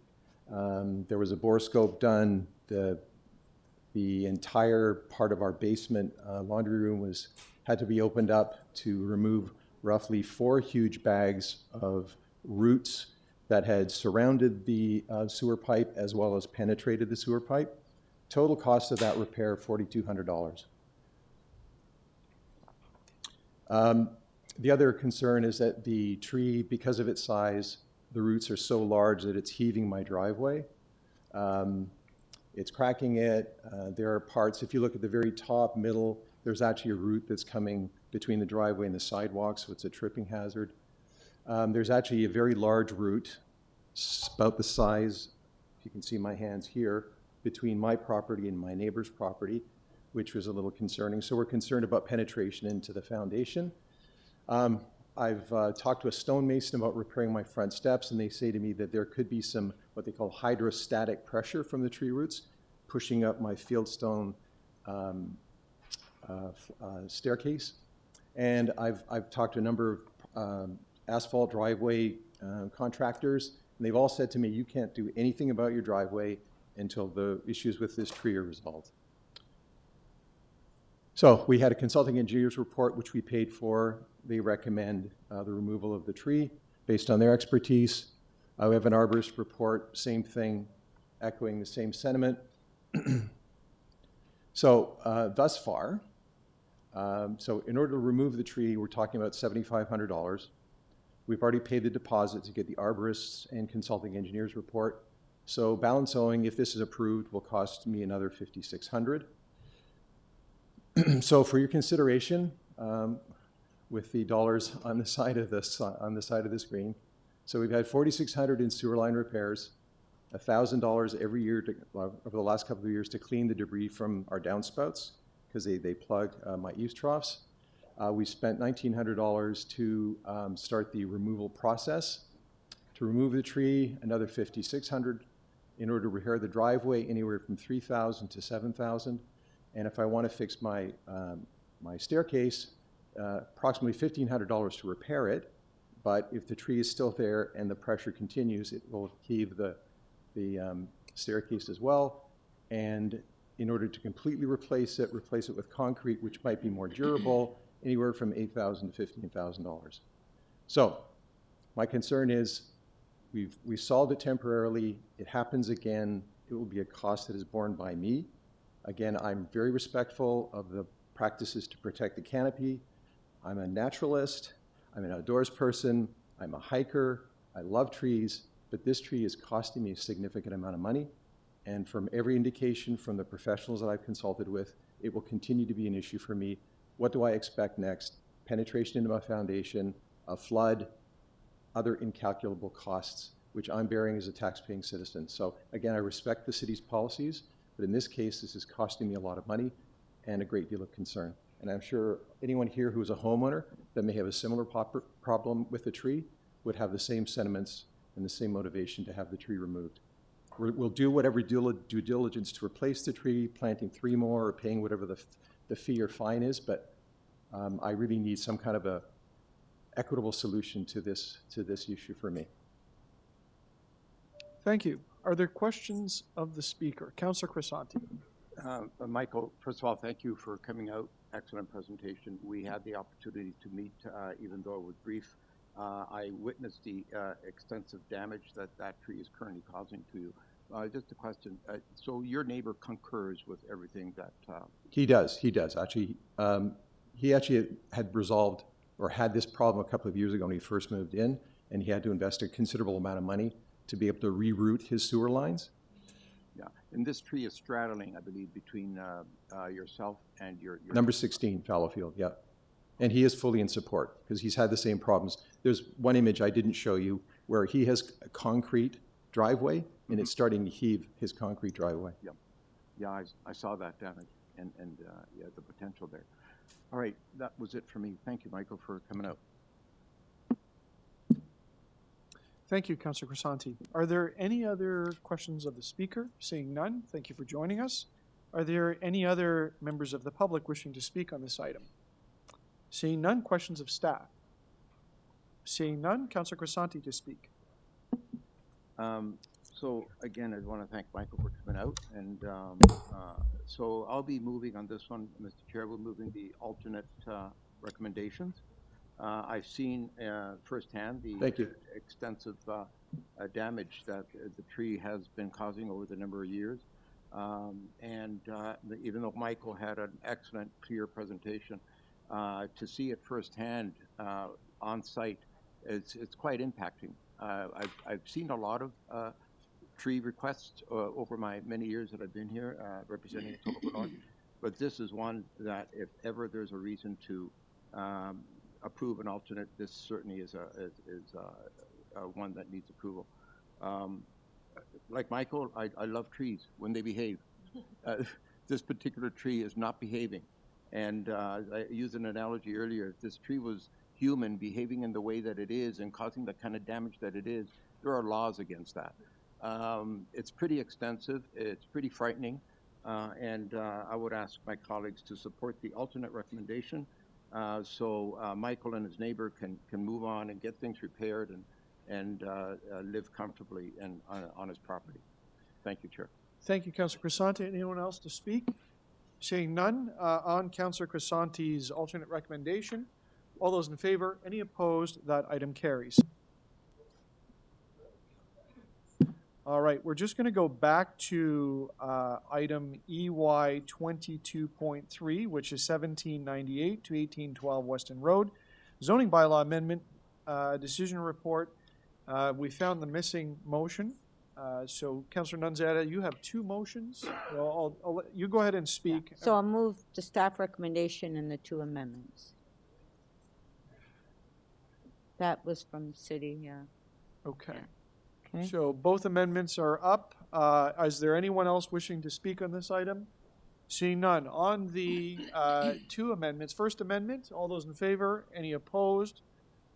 There was a bore scope done. The entire part of our basement laundry room had to be opened up to remove roughly 4 huge bags of roots that had surrounded the sewer pipe as well as penetrated the sewer pipe. Total cost of that repair, $4,200. The other concern is that the tree, because of its size, the roots are so large that it's heaving my driveway. It's cracking it. There are parts, if you look at the very top, middle, there's actually a root that's coming between the driveway and the sidewalk, so it's a tripping hazard. There's actually a very large root, about the size, if you can see my hands here, between my property and my neighbor's property, which was a little concerning. So we're concerned about penetration into the foundation. I've talked to a stonemason about repairing my front steps, and they say to me that there could be some what they call hydrostatic pressure from the tree roots pushing up my fieldstone staircase. And I've talked to a number of asphalt driveway contractors, and they've all said to me, you can't do anything about your driveway until the issues with this tree are resolved. So we had a consulting engineer's report, which we paid for. They recommend the removal of the tree based on their expertise. We have an arborist report, same thing, echoing the same sentiment. So thus far, so in order to remove the tree, we're talking about $7,500. We've already paid the deposit to get the arborist's and consulting engineer's report. So balance owing, if this is approved, will cost me another $5,600. So for your consideration, with the dollars on the side of this screen, so we've had $4,600 in sewer line repairs, $1,000 every year over the last couple of years to clean the debris from our downspouts because they plug my eaves troughs. We spent $1,900 to start the removal process. To remove the tree, another $5,600. In order to repair the driveway, anywhere from $3,000 to $7,000. And if I want to fix my my staircase, approximately $1,500 to repair it. But if the tree is still there and the pressure continues, it will heave the staircase as well. And in order to completely replace it with concrete, which might be more durable, anywhere from $8,000 to $15,000. So my concern is we solved it temporarily. It happens again. It will be a cost that is borne by me. Again, I'm very respectful of the practices to protect the canopy. I'm a naturalist. I'm an outdoors person. I'm a hiker. I love trees, but this tree is costing me a significant amount of money. And from every indication from the professionals that I've consulted with, it will continue to be an issue for me. What do I expect next? Penetration into my foundation, a flood, other incalculable costs, which I'm bearing as a tax-paying citizen. So again, I respect the city's policies, but in this case, this is costing me a lot of money and a great deal of concern. And I'm sure anyone here who is a homeowner that may have a similar problem with the tree would have the same sentiments and the same motivation to have the tree removed. We'll do whatever due diligence to replace the tree, planting 3 more or paying whatever the fee or fine is, but I really need some kind of a equitable solution to this issue for me. Thank you. Are there questions of the speaker? Councillor Crescent. Michael, first of all, thank you for coming out. Excellent presentation. We had the opportunity to meet, even though it was brief. I witnessed the extensive damage that tree is currently causing to you. Just a question. So your neighbor concurs with everything that... He does. Actually, he actually had resolved or had this problem a couple of years ago when he first moved in, and he had to invest a considerable amount of money to be able to reroute his sewer lines. Yeah, and this tree is straddling, I believe, between yourself and your... Number 16, Fallowfield, yeah. And he is fully in support because he's had the same problems. There's one image I didn't show you where he has a concrete driveway and it's starting to heave his concrete driveway. Yeah, yeah, I saw that damage and yeah, the potential there. All right, that was it for me. Thank you, Michael, for coming out. Thank you, Councillor Crescent. Are there any other questions of the speaker? Seeing none, thank you for joining us. Are there any other members of the public wishing to speak on this item? Seeing none, questions of staff. Seeing none, Councillor Crescent to speak. So again, I want to thank Michael for coming out, and so I'll be moving on this one, Mr. Chair. We're moving the alternate recommendations. I've seen firsthand the extensive damage that the tree has been causing over the number of years, and even though Michael had an excellent, clear presentation, to see it firsthand on site, it's quite impacting. I've seen a lot of tree requests over my many years that I've been here representing Etobicoke North, but this is one that if ever there's a reason to approve an alternate, this certainly is one that needs approval. Like Michael, I love trees when they behave. This particular tree is not behaving. And I used an analogy earlier. If this tree was human, behaving in the way that it is and causing the kind of damage that it is, there are laws against that. It's pretty extensive. It's pretty frightening. And I would ask my colleagues to support the alternate recommendation so Michael and his neighbor can move on and get things repaired and live comfortably and on his property. Thank you, Chair. Thank you, Councillor Crescent. Anyone else to speak? Seeing none, on Councillor Crescent's alternate recommendation, all those in favor, any opposed, that item carries. All right, we're just going to go back to item EY 22.3, which is 1798 to 1812 Weston Road, zoning bylaw amendment, decision report. We found the missing motion. So, Councillor Nunzetta, you have 2 motions. Well, I'll let you go ahead and speak. Yeah. So I'll move the staff recommendation and the 2 amendments. That was from the city, yeah. Okay. Yeah. Okay. So both amendments are up. Is there anyone else wishing to speak on this item? Seeing none. On the two amendments, First Amendment, all those in favor, any opposed?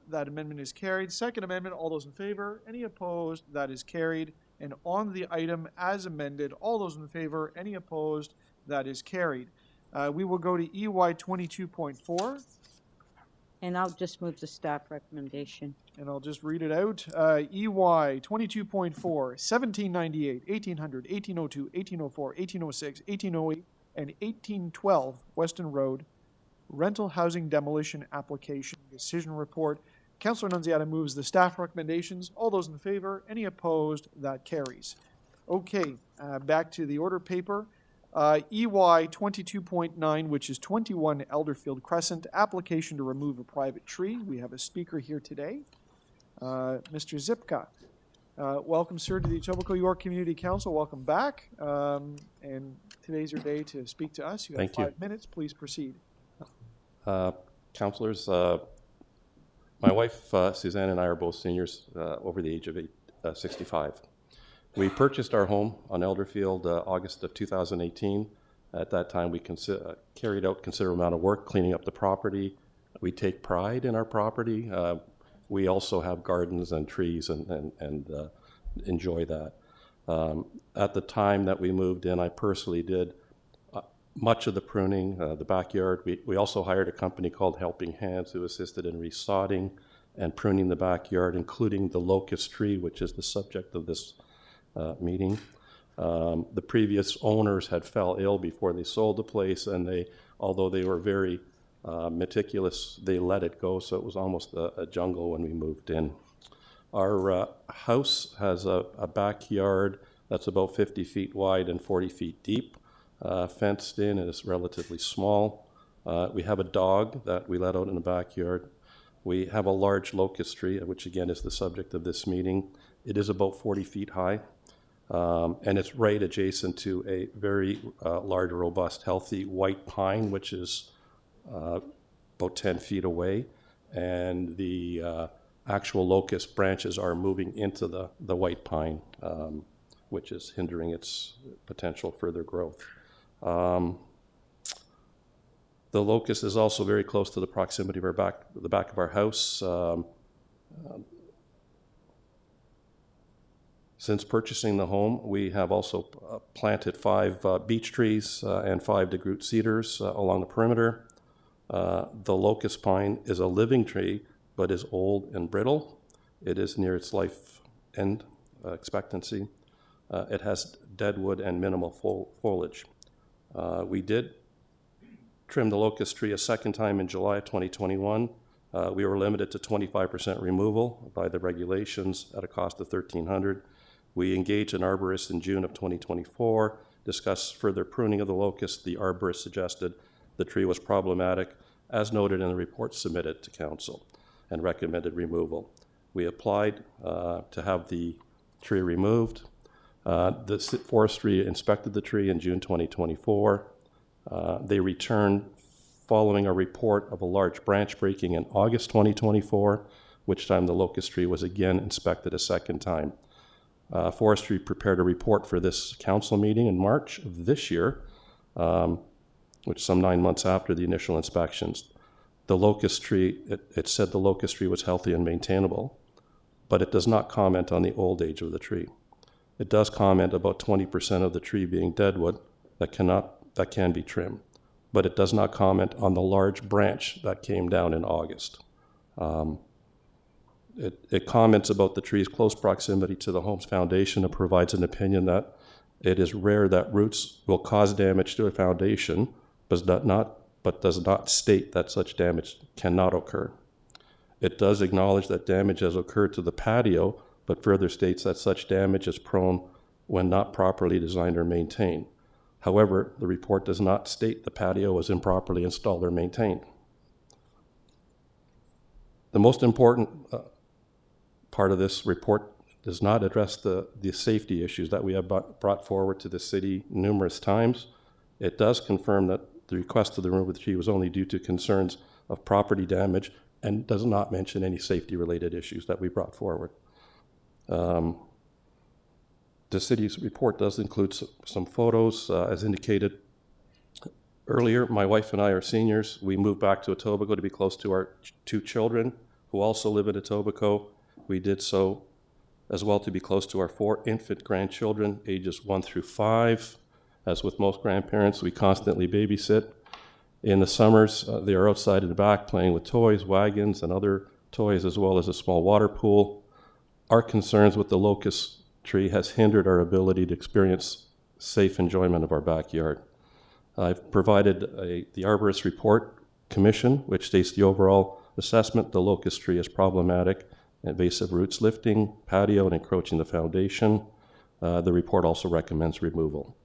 That amendment is carried. Second Amendment, all those in favor, any opposed? That is carried. And on the item as amended, all those in favor, any opposed? That is carried. We will go to EY 22.4, And I'll just move the staff recommendation. and I'll just read it out. EY 22.4, 1798, 1800, 1802, 1804, 1806, 1808, and 1812 Weston Road rental housing demolition application decision report. Councillor Nunziata moves the staff recommendations. All those in favor, any opposed? That carries. Okay, back to the order paper. EY 22.9, which is 21 Elderfield Crescent, application to remove a private tree. We have a speaker here today, Mr. Zipka. Welcome, sir, to the Etobicoke York Community Council. Welcome back. And today's your day to speak to us. You have Thank you. 5 minutes. Please proceed. Councillors, my wife Suzanne and I are both seniors over the age of 65. We purchased our home on Elderfield August of 2018. At that time, we carried out considerable amount of work cleaning up the property. We take pride in our property. We also have gardens and trees and enjoy that. At the time that we moved in, I personally did much of the pruning, the backyard. We also hired a company called Helping Hands who assisted in resodding and pruning the backyard, including the locust tree, which is the subject of this meeting. The previous owners had fell ill before they sold the place, and although they were very meticulous, they let it go, so it was almost a jungle when we moved in. Our house has a backyard that's about 50 feet wide and 40 feet deep. Fenced in, and it's relatively small. We have a dog that we let out in the backyard. We have a large locust tree, which again is the subject of this meeting. It is about 40 feet high, and it's right adjacent to a very large, robust, healthy white pine, which is about 10 feet away. And the actual locust branches are moving into the white pine, which is hindering its potential further growth. The locust is also very close to the proximity of the back of our house. Since purchasing the home, we have also planted 5 beech trees and 5 DeGroote cedars along the perimeter. The locust pine is a living tree, but is old and brittle. It is near its life end expectancy. It has dead wood and minimal foliage. We did trim the locust tree a second time in July of 2021. We were limited to 25% removal by the regulations at a cost of $1,300. We engaged an arborist in June of 2024, discussed further pruning of the locust. The arborist suggested the tree was problematic, as noted in the report submitted to council, and recommended removal. We applied to have the tree removed. The forestry inspected the tree in June 2024. They returned following a report of a large branch breaking in August 2024, which time the locust tree was again inspected a second time. Forestry prepared a report for this council meeting in March of this year, which some 9 months after the initial inspections. The locust tree, it said the locust tree was healthy and maintainable, but it does not comment on the old age of the tree. It does comment about 20% of the tree being deadwood that can be trimmed, but it does not comment on the large branch that came down in August. It comments about the tree's close proximity to the home's foundation and provides an opinion that it is rare that roots will cause damage to a foundation, but does not state that such damage cannot occur. It does acknowledge that damage has occurred to the patio, but further states that such damage is prone when not properly designed or maintained. However, the report does not state the patio was improperly installed or maintained. The most important part of this report does not address the safety issues that we have brought forward to the city numerous times. It does confirm that the request to the removal of the tree was only due to concerns of property damage and does not mention any safety-related issues that we brought forward. The city's report does include some photos, as indicated. earlier, my wife and I are seniors. We moved back to Etobicoke to be close to our two children who also live in Etobicoke. We did so as well to be close to our 4 infant grandchildren, ages 1 through 5. As with most grandparents, we constantly babysit. In the summers, they are outside in the back playing with toys, wagons, and other toys, as well as a small water pool. Our concerns with the locust tree has hindered our ability to experience safe enjoyment of our backyard. I've provided the arborist report commission, which states the overall assessment: the locust tree is problematic, invasive roots lifting, patio, and encroaching the foundation. The report also recommends removal.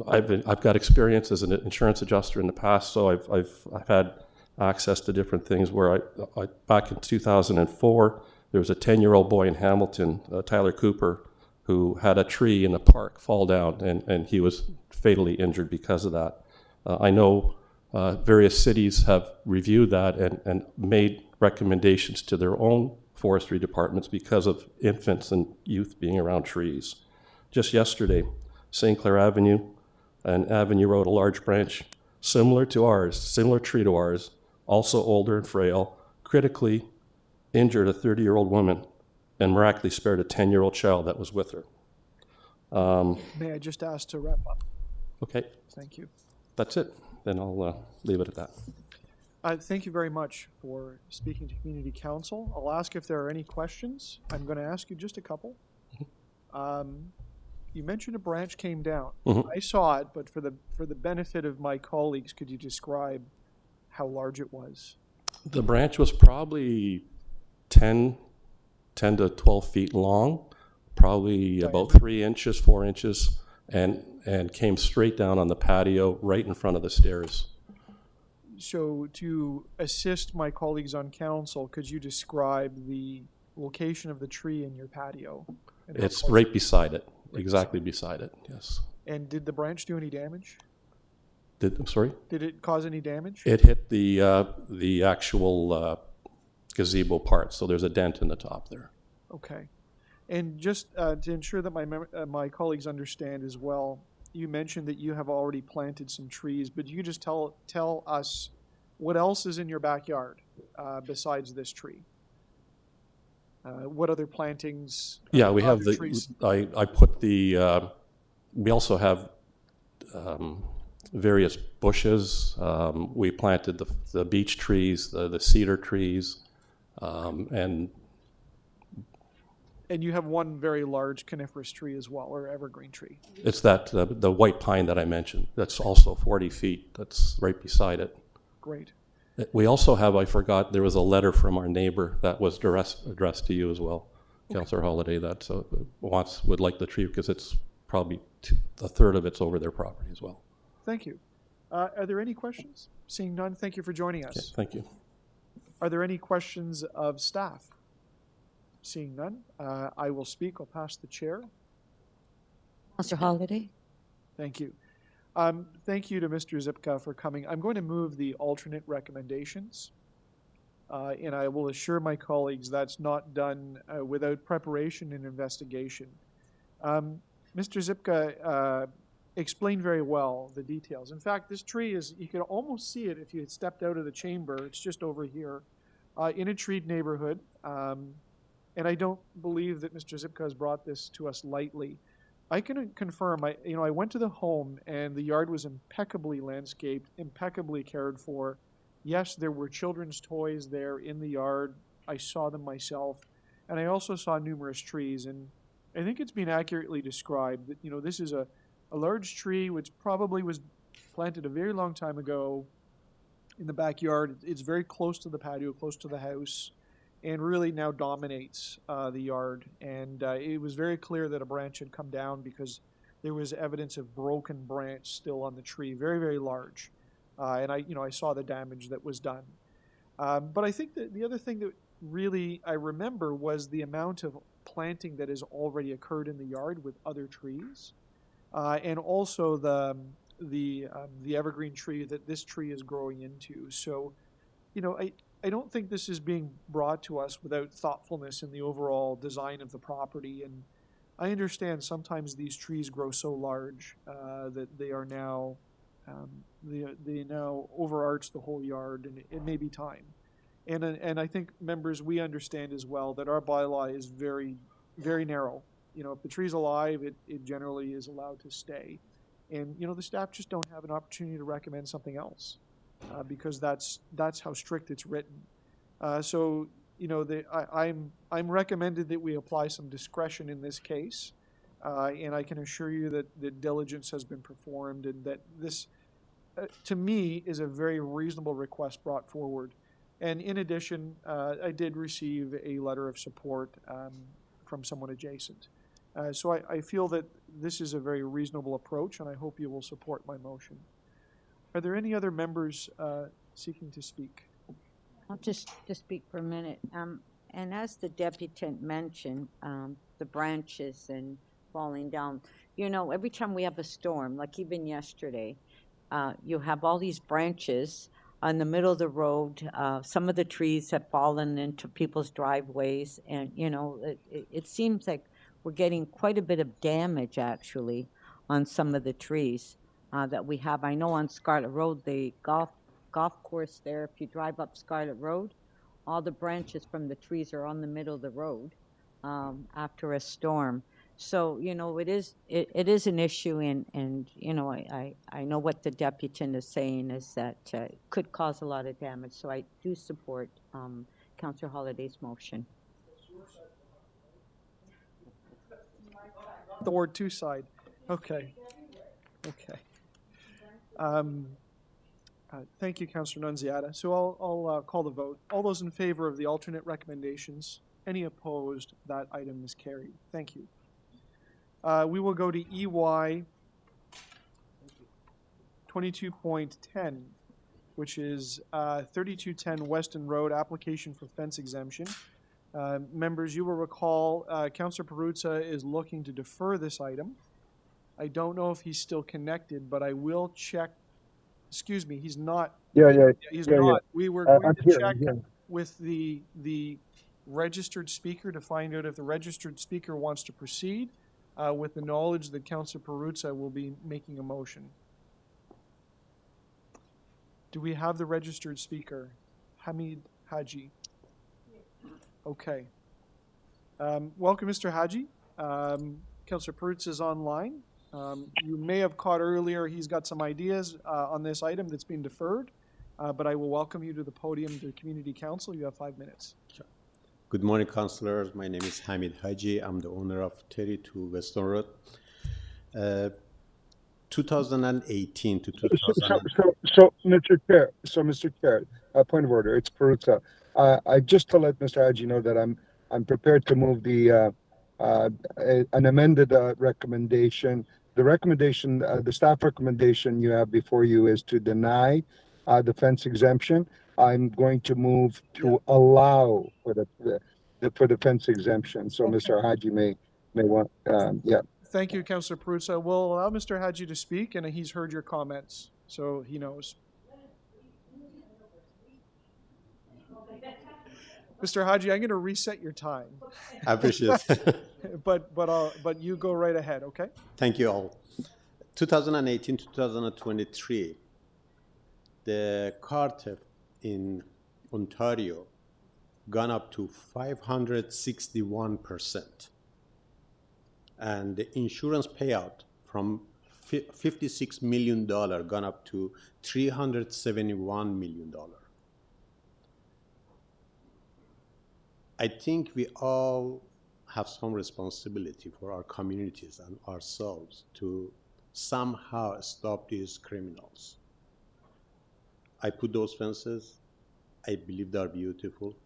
I've got experience as an insurance adjuster in the past, so I've had access to different things where I back in 2004, there was a 10-year-old boy in Hamilton, Tyler Cooper, who had a tree in the park fall down, and he was fatally injured because of that. I know various cities have reviewed that and made recommendations to their own forestry departments because of infants and youth being around trees. Just yesterday, St. Clair Avenue and Avenue Road, a large branch similar to ours, similar tree to ours, also older and frail, critically injured a 30-year-old woman and miraculously spared a 10-year-old child that was with her. May I just ask to wrap up? Okay, Thank you. that's it. Then I'll leave it at that. Thank you very much for speaking to Community Council. I'll ask if there are any questions. I'm going to ask you just a couple. You mentioned a branch came down. I saw it, but for the benefit of my colleagues, could you describe how large it was? The branch was probably 10 to 12 feet long, probably about 3 inches, 4 inches, and came straight down on the patio right in front of the stairs. So to assist my colleagues on council, could you describe the location of the tree in your patio? And how It's close- right beside it, exactly beside it, yes. And did the branch do any damage? I'm sorry? Did it cause any damage? It hit the actual gazebo part, so there's a dent in the top there. Okay. And just to ensure that my colleagues understand as well, you mentioned that you have already planted some trees, but you just tell us what else is in your backyard besides this tree? What other plantings? Yeah, we have other trees? I put we also have various bushes. We planted the beech trees, the cedar trees, and And you have one very large coniferous tree as well, or evergreen tree. it's the white pine that I mentioned. That's also 40 feet. That's right beside it. Great. We also have, I forgot, there was a letter from our neighbor that was addressed to you as well, Councillor Holiday, that would like the tree because it's probably a third of it's over their property as well. Thank you. Are there any questions? Seeing none, thank you for joining us. Okay, thank you. Are there any questions of staff? Seeing none, I will speak. I'll pass the chair. Councillor Holiday? Thank you. Thank you to Mr. Zipka for coming. I'm going to move the alternate recommendations, and I will assure my colleagues that's not done without preparation and investigation. Mr. Zipka explained very well the details. In fact, this tree is, you could almost see it if you had stepped out of the chamber. It's just over here in a treed neighborhood. And I don't believe that Mr. Zipka has brought this to us lightly. I can confirm, I went to the home and the yard was impeccably landscaped, impeccably cared for. Yes, there were children's toys there in the yard. I saw them myself. And I also saw numerous trees. And I think it's been accurately described that, this is a large tree which probably was planted a very long time ago in the backyard. It's very close to the patio, close to the house, and really now dominates the yard. And it was very clear that a branch had come down because there was evidence of broken branch still on the tree, very, very large. And I saw the damage that was done. But I think that the other thing that really I remember was the amount of planting that has already occurred in the yard with other trees, and also the evergreen tree that this tree is growing into. So, I don't think this is being brought to us without thoughtfulness in the overall design of the property. And I understand sometimes these trees grow so large that they are now, they now overarch the whole yard, and it may be time. And I think, members, we understand as well that our bylaw is very, very narrow. You know, if the tree's alive, it generally is allowed to stay. And, you know, the staff just don't have an opportunity to recommend something else because that's how strict it's written. So, you know, I'm recommended that we apply some discretion in this case. And I can assure you that diligence has been performed and that this, to me, is a very reasonable request brought forward. And in addition, I did receive a letter of support from someone adjacent. So I feel that this is a very reasonable approach, and I hope you will support my motion. Are there any other members seeking to speak? I'll just speak for a minute. And as the deputant mentioned, the branches and falling down, you know, every time we have a storm, like even yesterday, you have all these branches on the middle of the road. Some of the trees have fallen into people's driveways, and, you know, it seems like we're getting quite a bit of damage, actually, on some of the trees that we have. I know on Scarlet Road, the golf course there, if you drive up Scarlet Road, all the branches from the trees are on the middle of the road after a storm. So, you know, it is an issue, and you know, I know what the deputant is saying is that it could cause a lot of damage. So I do support Councillor Holliday's motion. The Ward 2 side. Okay. Okay. Thank you, Councillor Nunziata. So I'll call the vote. All those in favor of the alternate recommendations? Any opposed? That item is carried. Thank you. We will go to EY 22.10, which is 3210 Weston Road, application for fence exemption. Members, you will recall Councillor Perruzza is looking to defer this item. I don't know if he's still connected, but I will check. Excuse me, he's not. He's not. Yeah. We were going to check with the registered speaker to find out if the registered speaker wants to proceed with the knowledge that Councillor Perruzza will be making a motion. Do we have the registered speaker? Hamid Haji. Okay. Welcome, Mr. Haji. Councillor Perruzza is online. You may have caught earlier, he's got some ideas on this item that's been deferred, but I will welcome you to the podium to Community Council. You have 5 minutes. Sure. Good morning, councillors. My name is Hamid Haji. I'm the owner of 32 Weston Road. 2018 to 2000. So, Mr. Chair, point of order. It's Perruzza. I just to let Mr. Haji know that I'm prepared to move the an amended recommendation. The recommendation, the staff recommendation you have before you is to deny the fence exemption. I'm going to move to allow for the fence exemption. So Mr. Haji may want, yeah. Thank you, Councillor Perruzza. We'll allow Mr. Haji to speak, and he's heard your comments, so he knows. Mr. Haji, I'm going to reset your time. I appreciate it. but you go right ahead, okay? Thank you all. 2018 to 2023, the car theft in Ontario gone up to 561%. And the insurance payout from $56 million gone up to $371 million. I think we all have some responsibility for our communities and ourselves to somehow stop these criminals. I put those fences. I believe they're beautiful.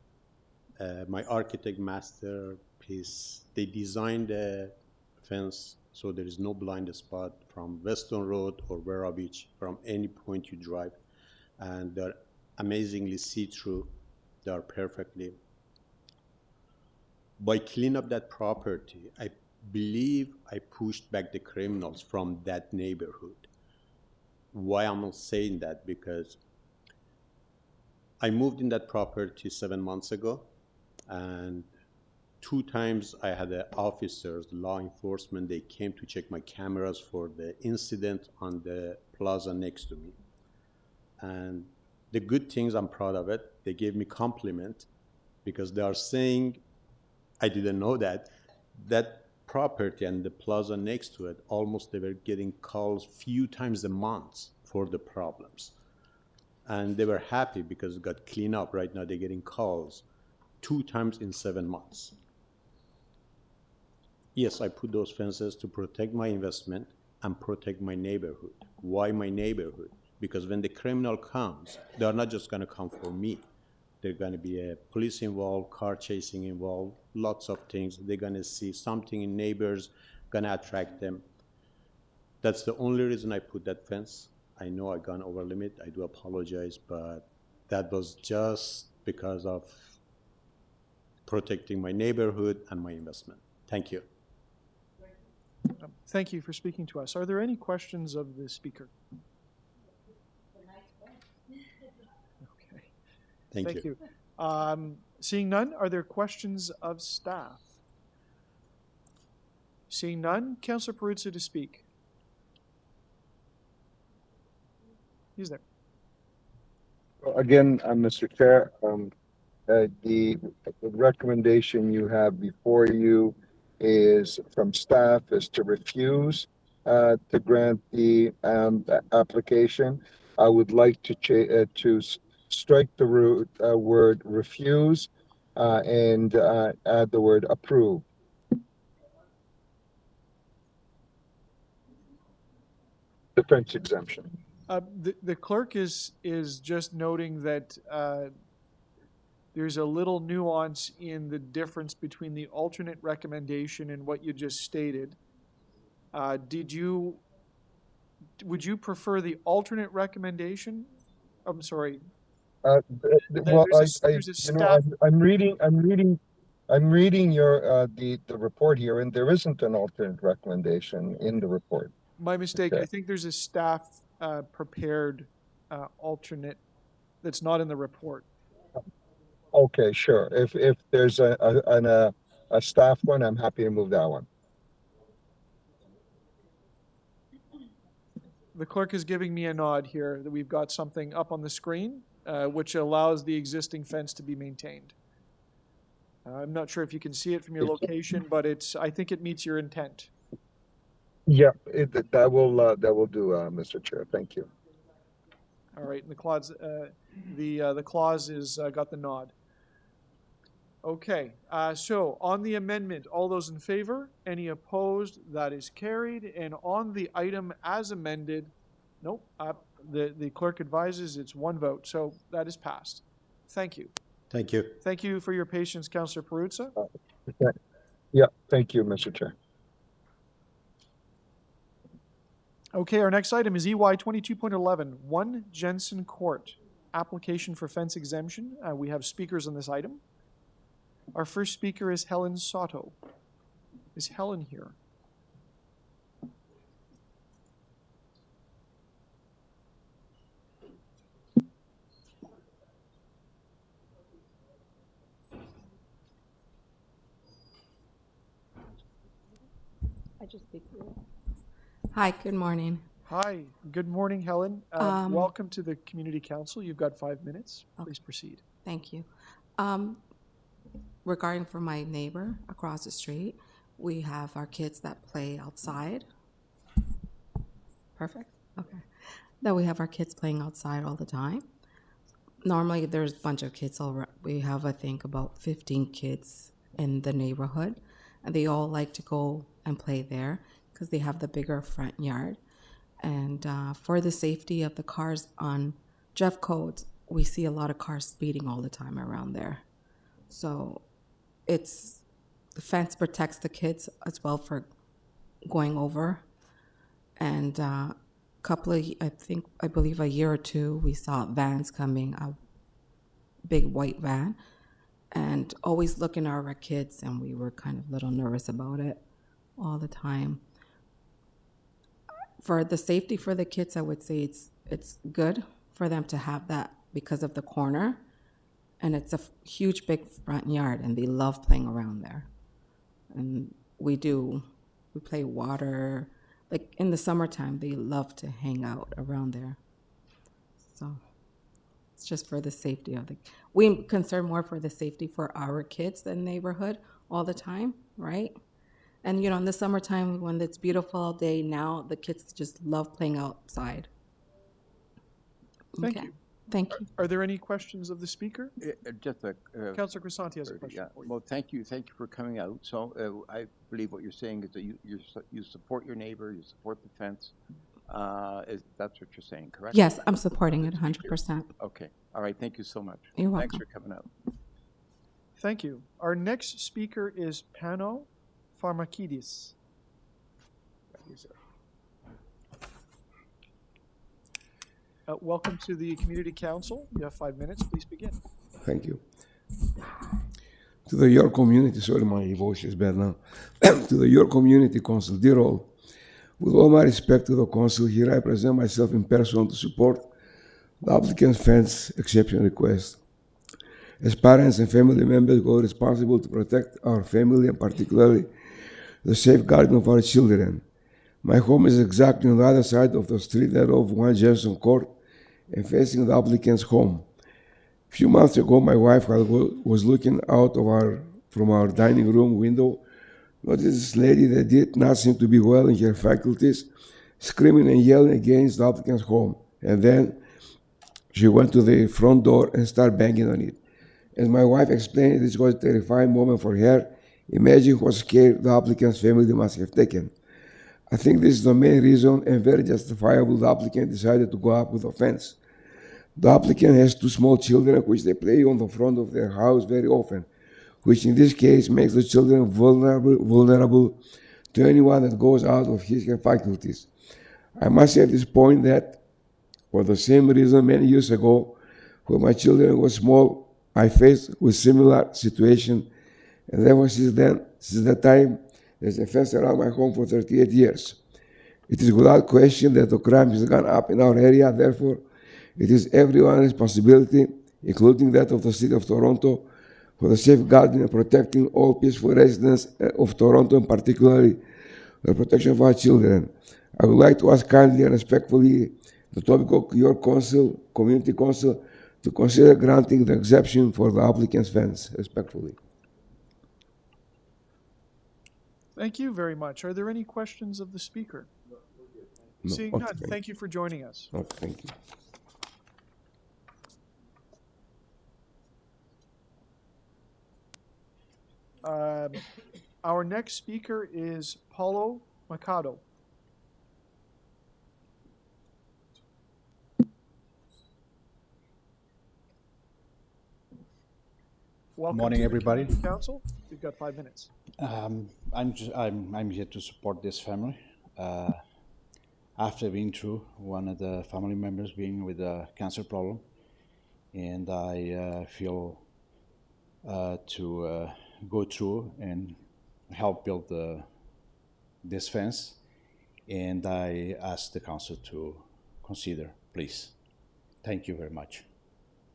My architect masterpiece, they designed a fence so there is no blind spot from Weston Road or Vera Beach from any point you drive. And they're amazingly see-through. They're perfectly. By cleaning up that property, I believe I pushed back the criminals from that neighborhood. Why I'm saying that? Because I moved in that property 7 months ago, and 2 times I had officers, law enforcement, they came to check my cameras for the incident on the plaza next to me. And the good things, I'm proud of it. They gave me compliment because they are saying, I didn't know that property and the plaza next to it, almost they were getting calls few times a month for the problems. And they were happy because it got cleaned up. Right now they're getting calls 2 times in 7 months. Yes, I put those fences to protect my investment and protect my neighborhood. Why my neighborhood? Because when the criminal comes, they're not just gonna come for me. There's gonna be a police involved, car chasing involved, lots of things. They're gonna see something in neighbors, gonna attract them. That's the only reason I put that fence. I know I gone over limit, I do apologize, but that was just because of protecting my neighborhood and my investment. Thank you. Thank you for speaking to us. Are there any questions of the speaker? Okay. Thank you. Seeing none, are there questions of staff? Seeing none, Councillor Perruzza to speak. He's there. Again, Mr. Chair, the recommendation you have before you is from staff is to refuse to grant the application. I would like to strike the word refuse and add the word approve. Defense exemption. The clerk is just noting that there's a little nuance in the difference between the alternate recommendation and what you just stated. Would you prefer the alternate recommendation? I'm sorry. Well, there's a staff. I'm reading your the report here, and there isn't an alternate recommendation in the report. My mistake. Okay. I think there's a staff prepared alternate that's not in the report. Okay, sure. If there's a staff one, I'm happy to move that one. The clerk is giving me a nod here that we've got something up on the screen, which allows the existing fence to be maintained. I'm not sure if you can see it from your location, but I think it meets your intent. Yeah, that will do, Mr. Chair. Thank you. All right, and the clause is got the nod. Okay, so on the amendment, all those in favor? Any opposed? That is carried. And on the item as amended, nope, the clerk advises it's 1 vote, so that is passed. Thank you. Thank you. Thank you for your patience, Councillor Perruzza. Yeah, thank you, Mr. Chair. Okay, our next item is EY 22.11, 1 Jensen Court, application for fence exemption. We have speakers on this item. Our first speaker is Helen Soto. Is Helen here? Hi, good morning. Hi, good morning, Helen. Welcome to the Community Council. You've got 5 minutes. Please proceed. Thank you. Regarding for my neighbor across the street, we have our kids that play outside. Perfect. Okay. That we have our kids playing outside all the time. Normally, there's a bunch of kids. We have, I think, about 15 kids in the neighborhood, and they all like to go and play there because they have the bigger front yard. And for the safety of the cars on Jeff Codes, we see a lot of cars speeding all the time around there. So the fence protects the kids as well for going over. And I believe a year or two, we saw vans coming, a big white van, and always looking at our kids, and we were kind of a little nervous about it all the time. For the safety for the kids, I would say it's good for them to have that because of the corner. And it's a huge, big front yard, and they love playing around there. and we play water. Like in the summertime, they love to hang out around there. So it's just for the safety of we concern more for the safety for our kids than neighborhood all the time, right? And in the summertime when it's beautiful all day, now the kids just love playing outside. Thank Okay. you. Thank you. Are there any questions of the speaker? Just a. Councillor Crisanti has a question Yeah. for you. Well, thank you for coming out. So I believe what you're saying is that you support your neighbor, you support the fence. That's what you're saying, correct? Yes, I'm supporting it 100%. Okay. All right. Thank you so much. You're Thanks welcome. for coming out. Thank you. Our next speaker is Pano Pharmakidis. Welcome to the Community Council. You have 5 minutes. Please begin. Thank you. To the York Community, sorry, my voice is bad now. To the York Community Council, dear all, with all my respect to the Council, here I present myself in person to support the applicant's fence exception request. As parents and family members, we are responsible to protect our family and particularly the safeguarding of our children. My home is exactly on the other side of the street that of 1 Jensen Court and facing the applicant's home. A few months ago, my wife was looking out from our dining room window, noticed this lady that did not seem to be well in her faculties, screaming and yelling against the applicant's home. And then she went to the front door and started banging on it. As my wife explained, this was a terrifying moment for her. Imagine what scare the applicant's family must have taken. I think this is the main reason and very justifiable the applicant decided to go up with the fence. The applicant has 2 small children which they play on the front of their house very often, which in this case makes the children vulnerable to anyone that goes out of his or her faculties. I must say at this point that for the same reason many years ago, when my children were small, I faced with similar situation, and ever since that time, there's a fence around my home for 38 years. It is without question that the crime has gone up in our area, therefore, it is everyone's responsibility, including that of the City of Toronto, for the safeguarding and protecting all peaceful residents of Toronto, and particularly the protection of our children. I would like to ask kindly and respectfully the Etobicoke York Council, Community Council, to consider granting the exemption for the applicant's fence, respectfully. Thank you very much. Are there any questions of the speaker? No. Seeing Okay, none, thank you for joining us. Okay, thank you. Our next speaker is Paulo Mercado. Welcome Morning, to the everybody. Community Council. You've got 5 minutes. I'm here to support this family. After being through one of the family members being with a cancer problem, and I feel to go through and help build this fence, and I ask the council to consider, please. Thank you very much.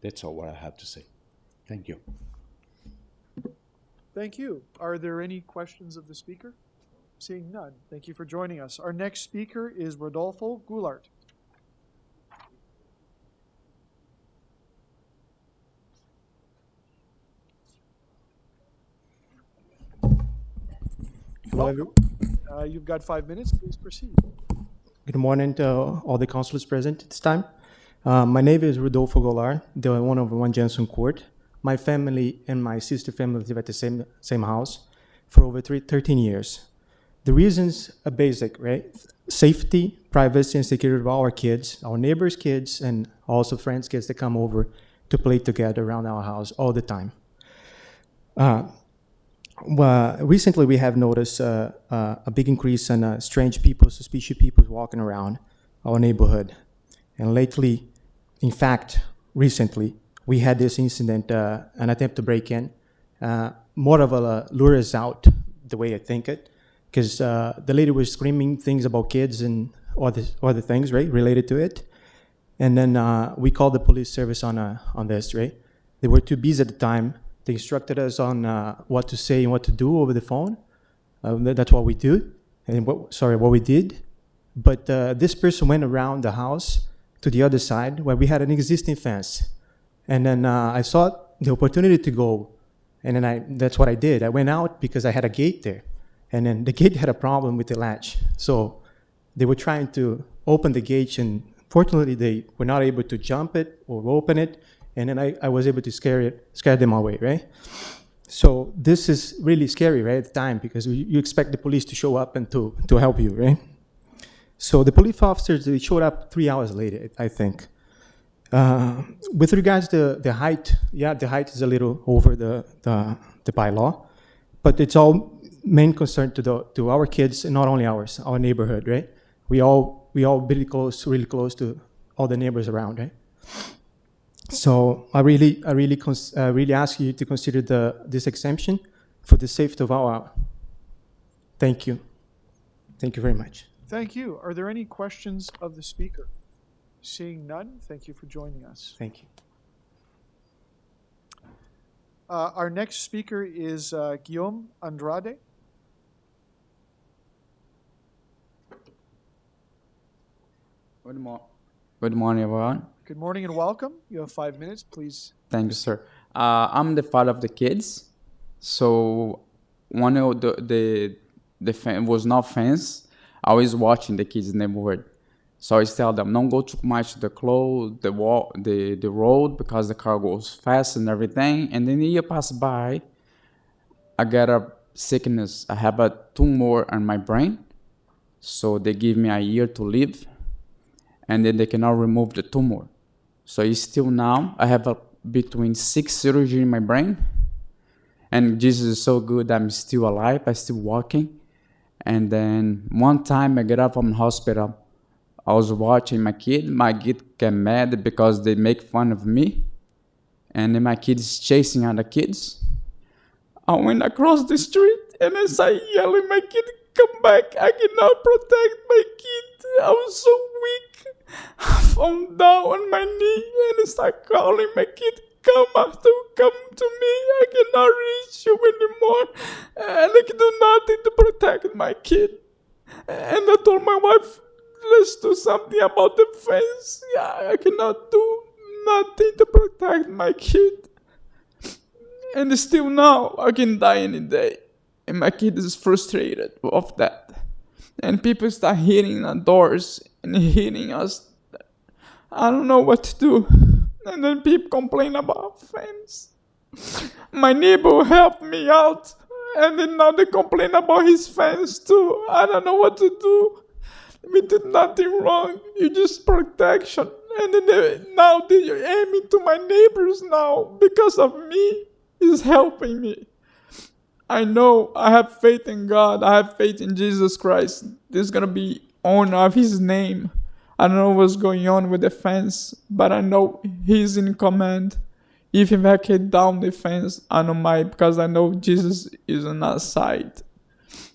That's all what I have to say. Thank you. Thank you. Are there any questions of the speaker? Seeing none, thank you for joining us. Our next speaker is Rodolfo Goulart. Hello, everyone. You've got 5 minutes. Please proceed. Good morning to all the councillors present at this time. My name is Rodolfo Goulart, the one of 1 Jensen Court. My family and my sister family live at the same house for over 13 years. The reasons are basic, right? Safety, privacy, and security of our kids, our neighbors' kids, and also friends' kids that come over to play together around our house all the time. Well, recently we have noticed a big increase in strange people, suspicious people walking around our neighborhood. And lately, in fact, recently, we had this incident, an attempt to break in. More of a lure us out, the way I think it, because the lady was screaming things about kids and other things, right, related to it. And then we called the police service on this, right? They were too busy at the time. They instructed us on what to say and what to do over the phone. That's what we do, and what we did. But this person went around the house to the other side where we had an existing fence. And then I saw the opportunity to go, and then that's what I did. I went out because I had a gate there, and then the gate had a problem with the latch. So they were trying to open the gate, and fortunately they were not able to jump it or open it, and then I was able to scare them away, right? So this is really scary, right, at the time, because you expect the police to show up and to help you, right? So the police officers, they showed up 3 hours later, I think. With regards to the height, yeah, the height is a little over the bylaw, but it's all main concern to our kids, and not only ours, our neighborhood, right? We all really close to all the neighbors around, right? So I really ask you to consider this exemption for the safety of our. Thank you. Thank you very much. Thank you. Are there any questions of the speaker? Seeing none, thank you for joining us. Thank you. Our next speaker is Guillaume Andrade. Good morning, everyone. Good morning and welcome. You have 5 minutes, please. Thank you, sir. I'm the father of the kids. So one of the was not fence. I was watching the kids in the neighborhood. So I tell them, don't go too much to the road, because the car goes fast and everything. And then the year passed by, I got a sickness. I have a tumor on my brain. So they give me a year to live, and then they cannot remove the tumor. So it's still now, I have between 6 surgeries in my brain, and Jesus is so good, I'm still alive, I'm still walking. And then one time I get up from the hospital, I was watching my kid get mad because they make fun of me, and then my kid is chasing other kids. I went across the street and I started yelling, my kid, come back, I cannot protect my kid. I was so weak. I fell down on my knee and I started calling my kid, come to me. I cannot reach you anymore. And I can do nothing to protect my kid. And I told my wife, let's do something about the fence. Yeah, I cannot do nothing to protect my kid. And still now, I can die any day. And my kid is frustrated of that. And people start hitting the doors and hitting us. I don't know what to do. And then people complain about fence. My neighbor helped me out. And then now they complain about his fence too. I don't know what to do. We did nothing wrong. You just protection. And then now they're aiming to my neighbors now because of me. Is helping me. I know I have faith in God. I have faith in Jesus Christ. There's going to be honor of his name. I don't know what's going on with the fence, but I know he's in command. If I get down the fence, I don't mind, because I know Jesus is on our side.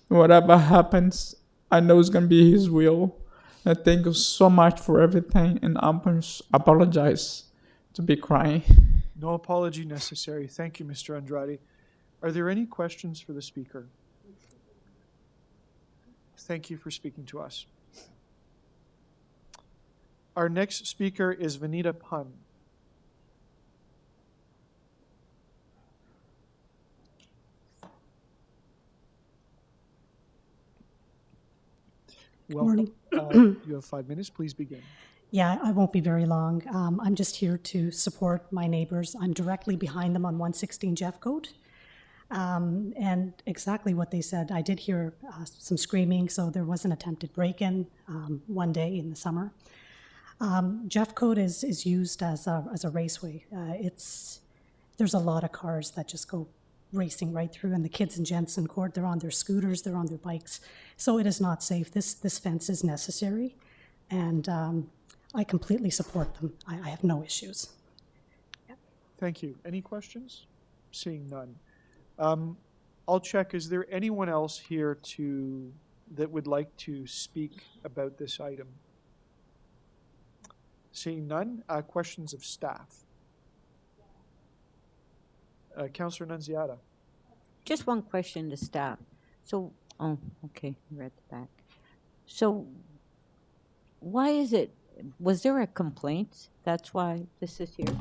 Whatever happens, I know it's going to be his will. I thank you so much for everything, and I apologize to be crying. No apology necessary. Thank you, Mr. Andrade. Are there any questions for the speaker? Thank you for speaking to us. Our next speaker is Vanita Pun. Welcome. Morning. You have 5 minutes. Please begin. Yeah, I won't be very long. I'm just here to support my neighbors. I'm directly behind them on 116 Jeffcote. And exactly what they said, I did hear some screaming, so there was an attempted break-in one day in the summer. Jeffcote is used as a raceway. There's a lot of cars that just go racing right through, and the kids in Jensen Court, they're on their scooters, they're on their bikes. So it is not safe. This fence is necessary, and I completely support them. I have no issues. Yeah. Thank you. Any questions? Seeing none. I'll check. Is there anyone else here that would like to speak about this item? Seeing none. Questions of staff. Councillor Nunziata. Just one question to staff. So Oh, okay, read the back. So why is it, was there a complaint? That's why this is here?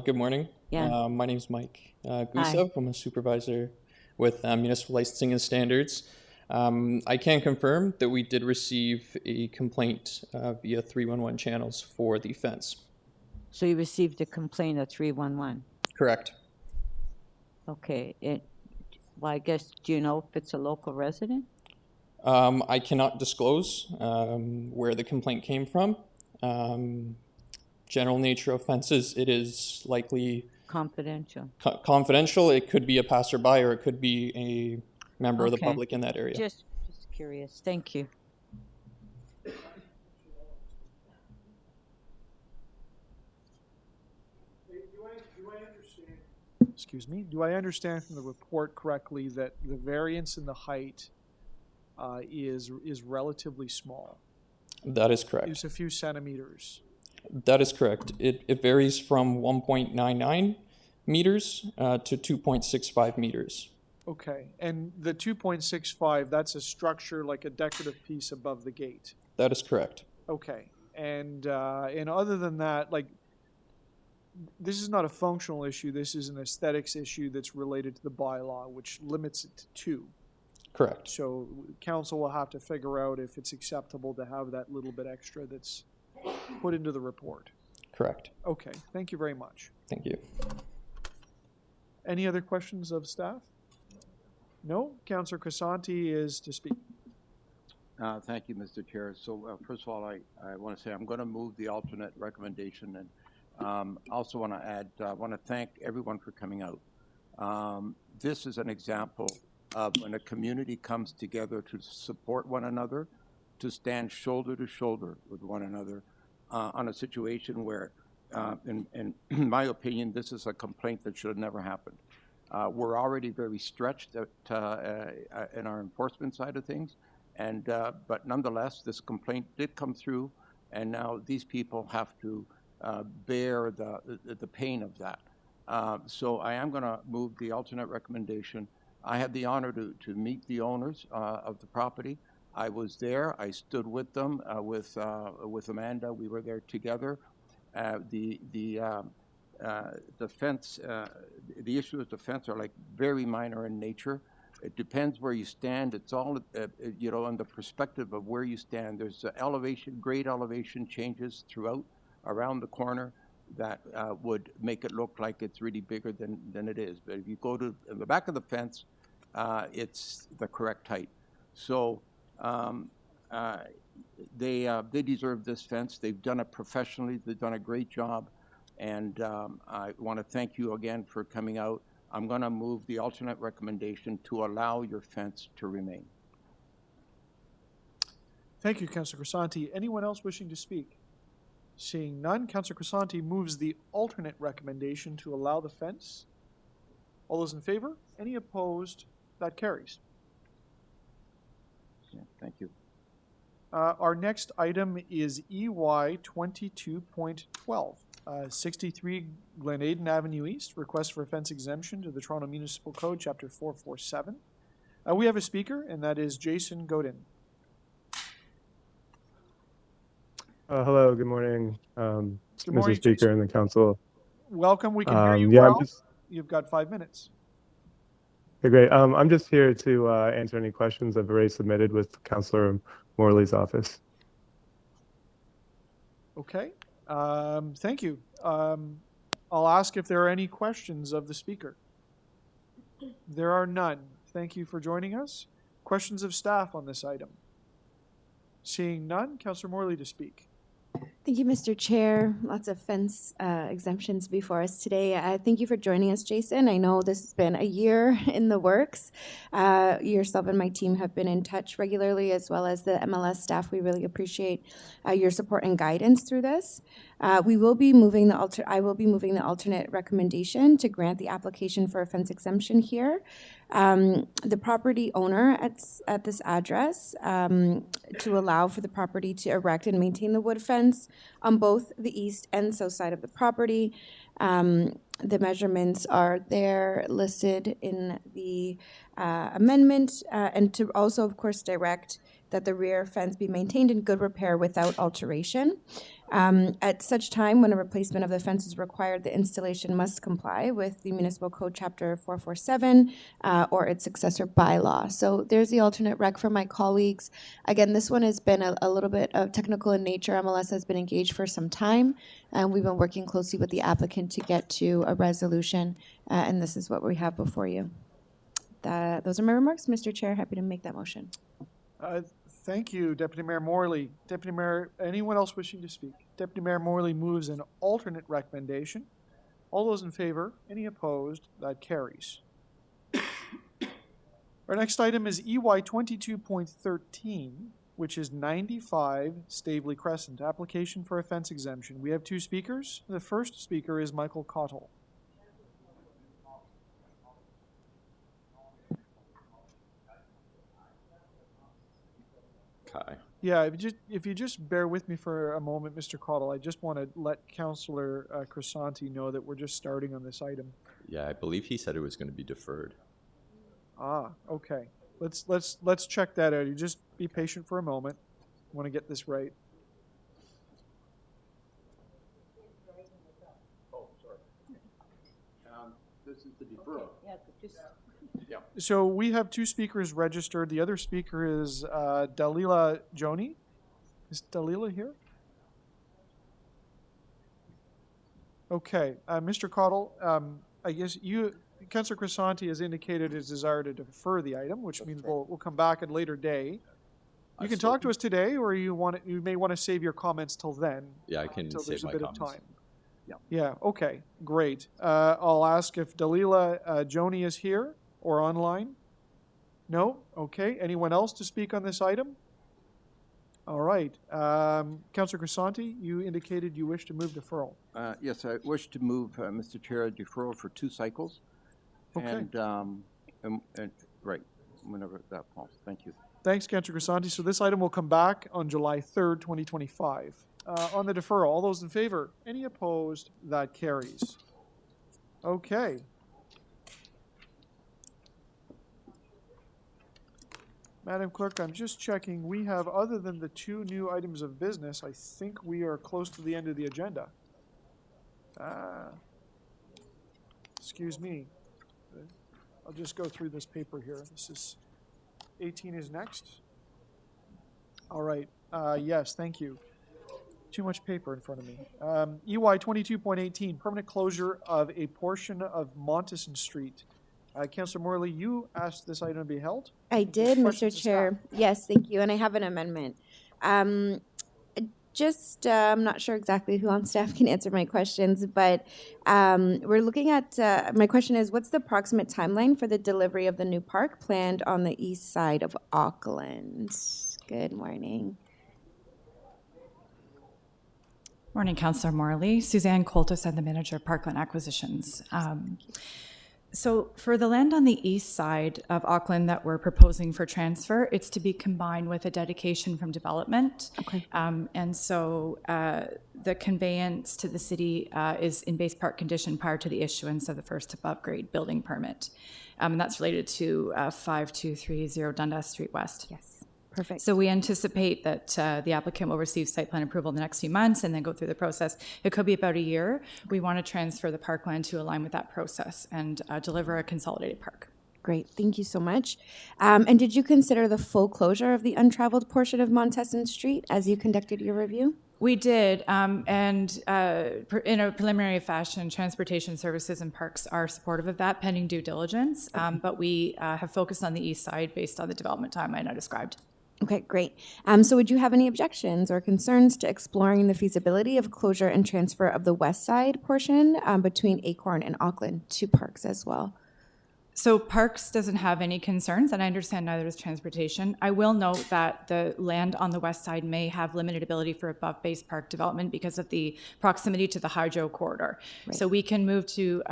Good morning. Yeah. My name's Mike Gusev. I'm a supervisor with Municipal Licensing and Standards. I can confirm that we did receive a complaint via 311 channels for the fence. So you received a complaint at 311? Correct. Okay, well, I guess, do you know if it's a local resident? I cannot disclose where the complaint came from. General nature of offenses, it is likely confidential. Confidential. It could be a passerby or it could be a member of the public in that area. Just curious. Thank you. Excuse me, do I understand from the report correctly that the variance in the height is relatively small? That is correct. It's a few centimeters. That is correct. It varies from 1.99 meters to 2.65 meters. Okay, and the 2.65, that's a structure like a decorative piece above the gate? That is correct. Okay, and other than that, like, this is not a functional issue, this is an aesthetics issue that's related to the bylaw, which limits it to 2. Correct. So council will have to figure out if it's acceptable to have that little bit extra that's put into the report. Correct. Okay, thank you very much. Thank you. Any other questions of staff? No? Councillor Crescenti is to speak. Thank you, Mr. Chair. So first of all, I want to say I'm going to move the alternate recommendation, and also want to add, I want to thank everyone for coming out. This is an example of when a community comes together to support one another, to stand shoulder to shoulder with one another on a situation where, in my opinion, this is a complaint that should have never happened. We're already very stretched in our enforcement side of things, and but nonetheless, this complaint did come through, and now these people have to bear the pain of that. So I am going to move the alternate recommendation. I had the honor to meet the owners of the property. I was there. I stood with them, with Amanda. We were there together. The fence, the issue of the fence are like very minor in nature. It depends where you stand. It's all, on the perspective of where you stand. There's grade elevation changes throughout around the corner that would make it look like it's really bigger than it is. But if you go to the back of the fence, it's the correct height. So they deserve this fence. They've done it professionally. They've done a great job. And I want to thank you again for coming out. I'm going to move the alternate recommendation to allow your fence to remain. Thank you, Councillor Crescenti. Anyone else wishing to speak? Seeing none, Councillor Crescenti moves the alternate recommendation to allow the fence. All those in favor? Any opposed? That carries. Yeah, thank you. Our next item is EY 22.12. 63 Glenayden Avenue East, request for fence exemption to the Toronto Municipal Code, Chapter 447. We have a speaker, and that is Jason Godin. Hello, good morning, morning, Mr. Speaker Jason. and the council. Welcome. We can hear you yeah, well. You've got 5 minutes. Okay, great. I'm just here to answer any questions I've already submitted with Councillor Morley's office. Okay. Thank you. I'll ask if there are any questions of the speaker. There are none. Thank you for joining us. Questions of staff on this item? Seeing none, Councillor Morley to speak. Thank you, Mr. Chair. Lots of fence exemptions before us today. Thank you for joining us, Jason. I know this has been a year in the works. Yourself and my team have been in touch regularly, as well as the MLS staff. We really appreciate your support and guidance through this. I will be moving the alternate recommendation to grant the application for a fence exemption here. The property owner at this address to allow for the property to erect and maintain the wood fence on both the east and south side of the property. The measurements are there listed in the amendment, and to also, of course, direct that the rear fence be maintained in good repair without alteration. At such time, when a replacement of the fence is required, the installation must comply with the Municipal Code Chapter 447 or its successor bylaw. So there's the alternate rec for my colleagues. Again, this one has been a little bit of technical in nature. MLS has been engaged for some time, and we've been working closely with the applicant to get to a resolution, and this is what we have before you. Those are my remarks, Mr. Chair. Happy to make that motion. Thank you, Deputy Mayor Morley. Deputy Mayor, anyone else wishing to speak? Deputy Mayor Morley moves an alternate recommendation. All those in favor? Any opposed? That carries. Our next item is EY 22.13, which is 95 Staveley Crescent, application for a fence exemption. We have two speakers. The first speaker is Michael Cottle. Okay. Yeah, if you just bear with me for a moment, Mr. Cottle, I just want to let Councillor Crescenti know that we're just starting on this item. Yeah, I believe he said it was going to be deferred. Ah, okay. Let's check that out. You just be patient for a moment. I want to get this right. Oh, sorry. This is the deferral. Yeah. So we have two speakers registered. The other speaker is Dalila Joni. Is Dalila here? Okay. Mr. Cottle, I guess Councillor Crescenti has indicated his desire to defer the item, which means we'll come back at a later day. You can talk to us today, or you may want to save your comments till then. Yeah, I can until save there's a my bit comments. of time. Yeah. Yeah, okay, great. I'll ask if Dalila Joni is here or online. No? Okay. Anyone else to speak on this item? All right. Councillor Crescenti, you indicated you wish to move deferral. Yes, I wish to move, Mr. Chair, deferral for 2 cycles. Okay. And right, whenever that falls. Thank you. Thanks, Councillor Crescenti. So this item will come back on July 3rd, 2025. On the deferral, all those in favor? Any opposed? That carries. Okay. Madam Clerk, I'm just checking. We have, other than the 2 new items of business, I think we are close to the end of the agenda. Excuse me. I'll just go through this paper here. This is 18 is next. All right. Yes, thank you. Too much paper in front of me. EY 22.18, permanent closure of a portion of Montesson Street. Councillor Morley, you asked this item to be held? I did, Mr. Questions to Chair. Yes, thank you, and I have an amendment. I'm not sure exactly who on staff can answer my questions, but we're looking at, my question is, what's the approximate timeline for the delivery of the new park planned on the east side of Auckland? Good morning. Morning, Councillor Morley. Suzanne Coltis, I'm the Manager of Parkland Acquisitions. So for the land on the east side of Auckland that we're proposing for transfer, it's to be combined with a dedication from development. Okay. And so the conveyance to the city is in base park condition prior to the issuance of the first above grade building permit. And that's related to 5230 Dundas Street West. Yes. Perfect. So we anticipate that the applicant will receive site plan approval in the next few months and then go through the process. It could be about a year. We want to transfer the parkland to align with that process and deliver a consolidated park. Great, thank you so much. And did you consider the full closure of the untraveled portion of Montesson Street as you conducted your review? We did, and in a preliminary fashion, Transportation Services and Parks are supportive of that pending due diligence, but we have focused on the east side based on the development timeline I described. Okay, great. So would you have any objections or concerns to exploring the feasibility of closure and transfer of the west side portion between Acorn and Auckland to Parks as well? So Parks doesn't have any concerns, and I understand neither does Transportation. I will note that the land on the west side may have limited ability for above base park development because of the proximity to the hydro corridor. Right. So we can move to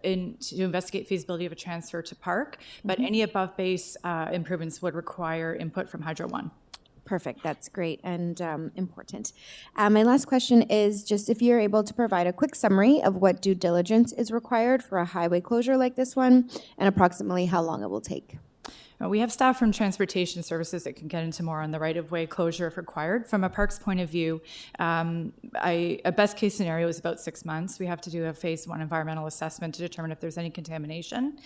investigate feasibility of a transfer to park, but any above base improvements would require input from Hydro 1. Perfect. That's great and important. My last question is just if you're able to provide a quick summary of what due diligence is required for a highway closure like this one and approximately how long it will take. We have staff from Transportation Services that can get into more on the right-of-way closure if required. From a parks point of view, a best case scenario is about 6 months. We have to do a phase 1 environmental assessment to determine if there's any contamination.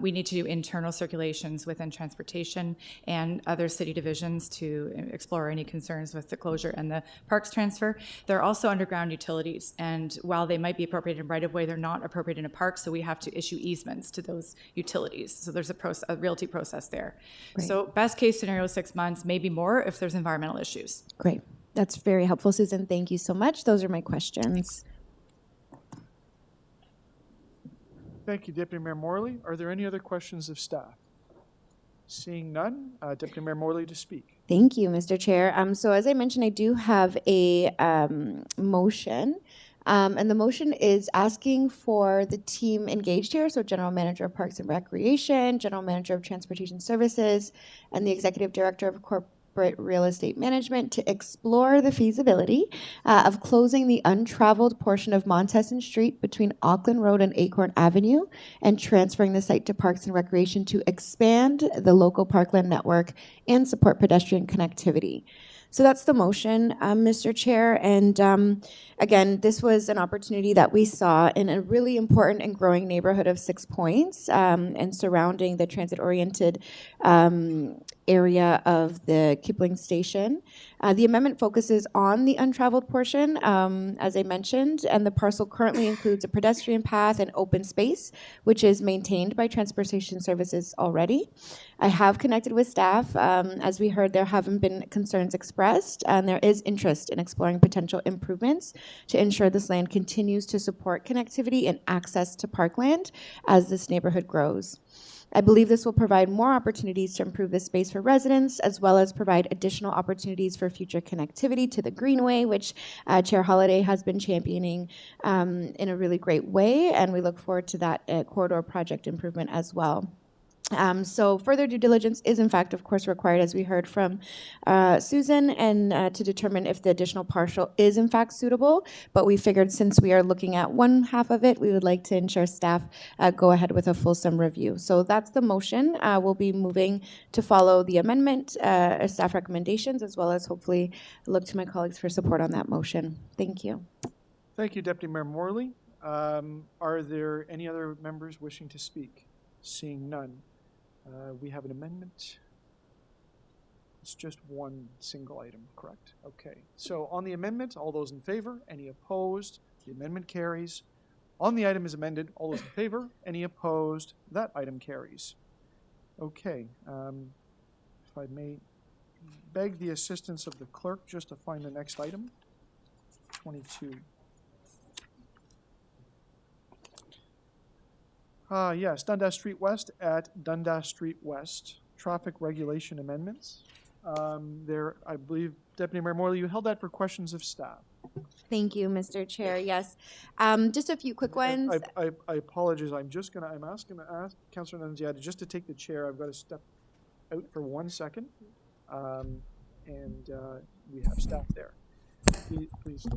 We need to do internal circulations within transportation and other city divisions to explore any concerns with the closure and the parks transfer. There are also underground utilities, and while they might be appropriate in right-of-way, they're not appropriate in a park, so we have to issue easements to those utilities. So there's a realty process there. Great. So best case scenario is 6 months, maybe more if there's environmental issues. Great. That's very helpful, Susan. Thank you so much. Those are my questions. Thank you, Deputy Mayor Morley. Are there any other questions of staff? Seeing none, Deputy Mayor Morley to speak. Thank you, Mr. Chair. So as I mentioned, I do have a motion. And the motion is asking for the team engaged here, so General Manager of Parks and Recreation, General Manager of Transportation Services, and the Executive Director of Corporate Real Estate Management to explore the feasibility of closing the untraveled portion of Montesson Street between Auckland Road and Acorn Avenue and transferring the site to Parks and Recreation to expand the local parkland network and support pedestrian connectivity. So that's the motion, Mr. Chair. And again, this was an opportunity that we saw in a really important and growing neighborhood of 6 Points and surrounding the transit-oriented area of the Kipling Station. The amendment focuses on the untraveled portion, as I mentioned, and the parcel currently includes a pedestrian path and open space, which is maintained by Transportation Services already. I have connected with staff. As we heard, there haven't been concerns expressed, and there is interest in exploring potential improvements to ensure this land continues to support connectivity and access to parkland as this neighborhood grows. I believe this will provide more opportunities to improve this space for residents, as well as provide additional opportunities for future connectivity to the Greenway, which Chair Holliday has been championing in a really great way, and we look forward to that corridor project improvement as well. So further due diligence is in fact, of course, required, as we heard from Susan, and to determine if the additional parcel is in fact suitable. But we figured since we are looking at one half of it, we would like to ensure staff go ahead with a fulsome review. So that's the motion. We'll be moving to follow the amendment, staff recommendations, as well as hopefully look to my colleagues for support on that motion. Thank you. Thank you, Deputy Mayor Morley. Are there any other members wishing to speak? Seeing none. We have an amendment. It's just one single item, correct? Okay. So on the amendment, all those in favor? Any opposed? The amendment carries. On the item as amended, all those in favor? Any opposed? That item carries. Okay. If I may beg the assistance of the clerk just to find the next item. 22. Yes, Dundas Street West at Dundas Street West. Traffic regulation amendments. There, I believe, Deputy Mayor Morley, you held that for questions of staff. Thank you, Mr. Chair. Yes. Just a few quick ones. I apologize. I'm asking Councillor Nunziata just to take the chair. I've got to step out for 1 second. And we have staff there. Please.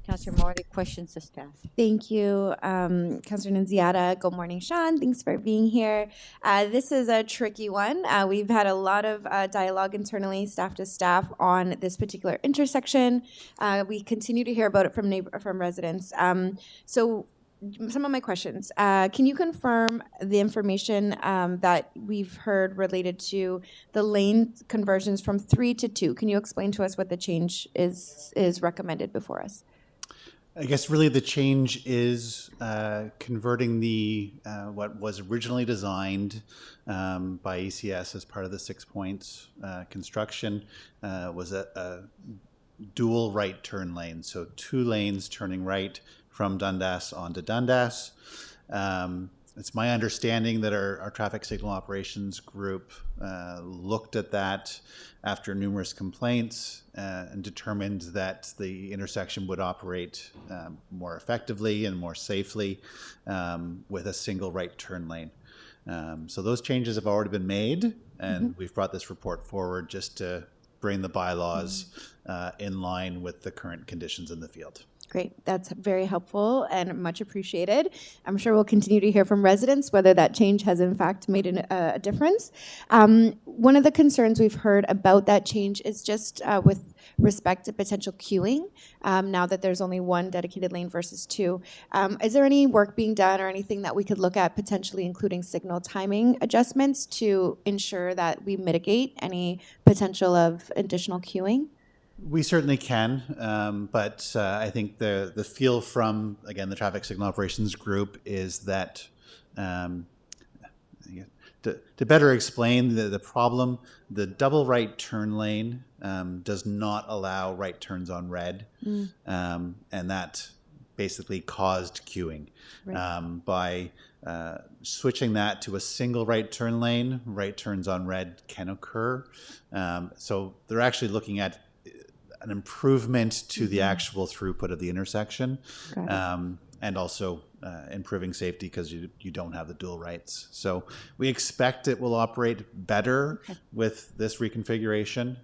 Councillor Morley, questions of staff. Thank you, Councillor Nunziata. Good morning, Sean. Thanks for being here. This is a tricky one. We've had a lot of dialogue internally, staff to staff, on this particular intersection. We continue to hear about it from residents. So some of my questions. Can you confirm the information that we've heard related to the lane conversions from 3 to 2? Can you explain to us what the change is recommended before us? I guess really the change is converting the what was originally designed by ECS as part of the 6 Points construction was a dual right turn lane. So 2 lanes turning right from Dundas onto Dundas. It's my understanding that our traffic signal operations group looked at that after numerous complaints and determined that the intersection would operate more effectively and more safely with a single right turn lane. So those changes have already been made, and we've brought this report forward just to bring the bylaws in line with the current conditions in the field. Great, that's very helpful and much appreciated. I'm sure we'll continue to hear from residents whether that change has in fact made a difference. One of the concerns we've heard about that change is just with respect to potential queuing, now that there's only one dedicated lane versus two. Is there any work being done or anything that we could look at potentially including signal timing adjustments to ensure that we mitigate any potential of additional queuing? We certainly can, but I think the feel from, again, the traffic signal operations group is that to better explain the problem, the double right turn lane does not allow right turns on red, and that basically caused queuing. Right. By switching that to a single right turn lane, right turns on red can occur. So they're actually looking at an improvement to the actual throughput of the intersection, and also improving safety because you don't have the dual rights. So we expect it will operate better with this reconfiguration,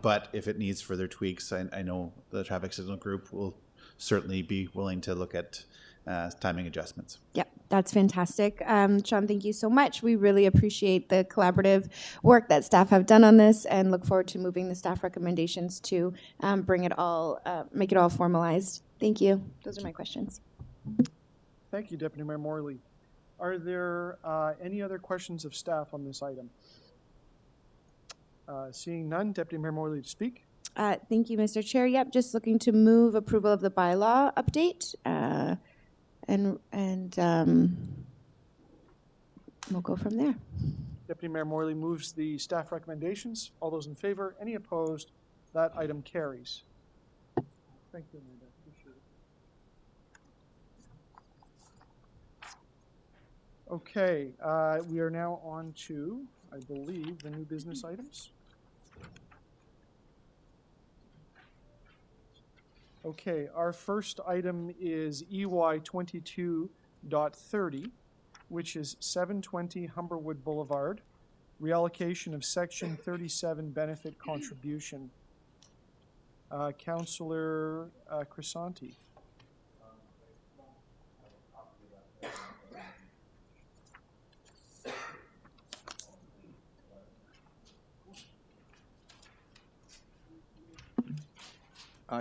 but if it needs further tweaks, I know the traffic signal group will certainly be willing to look at timing adjustments. Yep, that's fantastic. Sean, thank you so much. We really appreciate the collaborative work that staff have done on this and look forward to moving the staff recommendations to bring it all, make it all formalized. Thank you. Those are my questions. Thank you, Deputy Mayor Morley. Are there any other questions of staff on this item? Seeing none, Deputy Mayor Morley to speak. Thank you, Mr. Chair. Yep, just looking to move approval of the bylaw update. And we'll go from there. Deputy Mayor Morley moves the staff recommendations. All those in favor? Any opposed? That item carries. Thank you, Amanda. Appreciate it. Okay, we are now on to, I believe, the new business items. Okay, our first item is EY 22.30, which is 720 Humberwood Boulevard, reallocation of Section 37 benefit contribution. Councillor Crescent.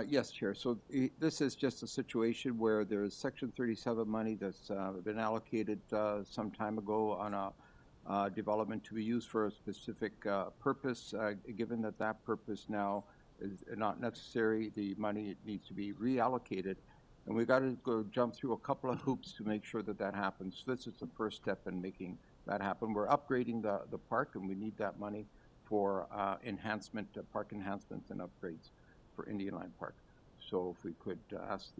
Yes, Chair. So this is just a situation where there's Section 37 money that's been allocated some time ago on a development to be used for a specific purpose. Given that that purpose now is not necessary, the money needs to be reallocated. And we've got to go jump through a couple of hoops to make sure that that happens. So this is the first step in making that happen. We're upgrading the park, and we need that money for enhancement, park enhancements and upgrades for Indian Line Park. So if we could ask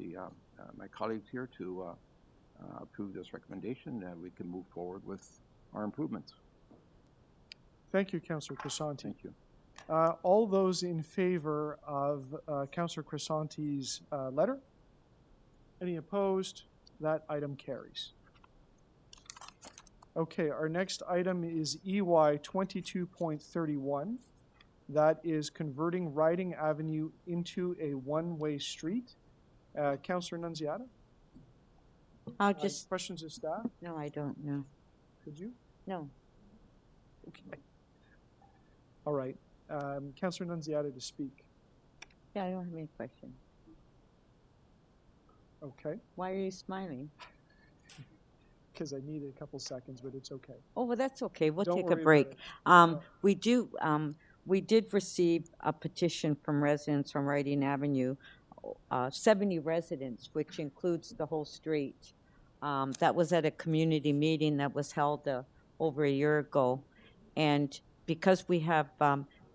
my colleagues here to approve this recommendation, we can move forward with our improvements. Thank you, Councillor Crescent. Thank you. All those in favor of Councillor Crescent's letter? Any opposed? That item carries. Okay, our next item is EY 22.31. That is converting Riding Avenue into a one-way street. Councillor Nunziata? I'll just... Questions of staff? No, I don't know. Could you? No. Okay. All right. Councillor Nunziata to speak. Yeah, I don't have any questions. Okay. Why are you smiling? Because I need a couple seconds, but it's okay. Oh, well, that's okay. We'll Don't take a worry break. about We did receive a petition from residents on Riding Avenue, 70 residents, which includes the whole street. That was at a community meeting that was held over a year ago. And because we have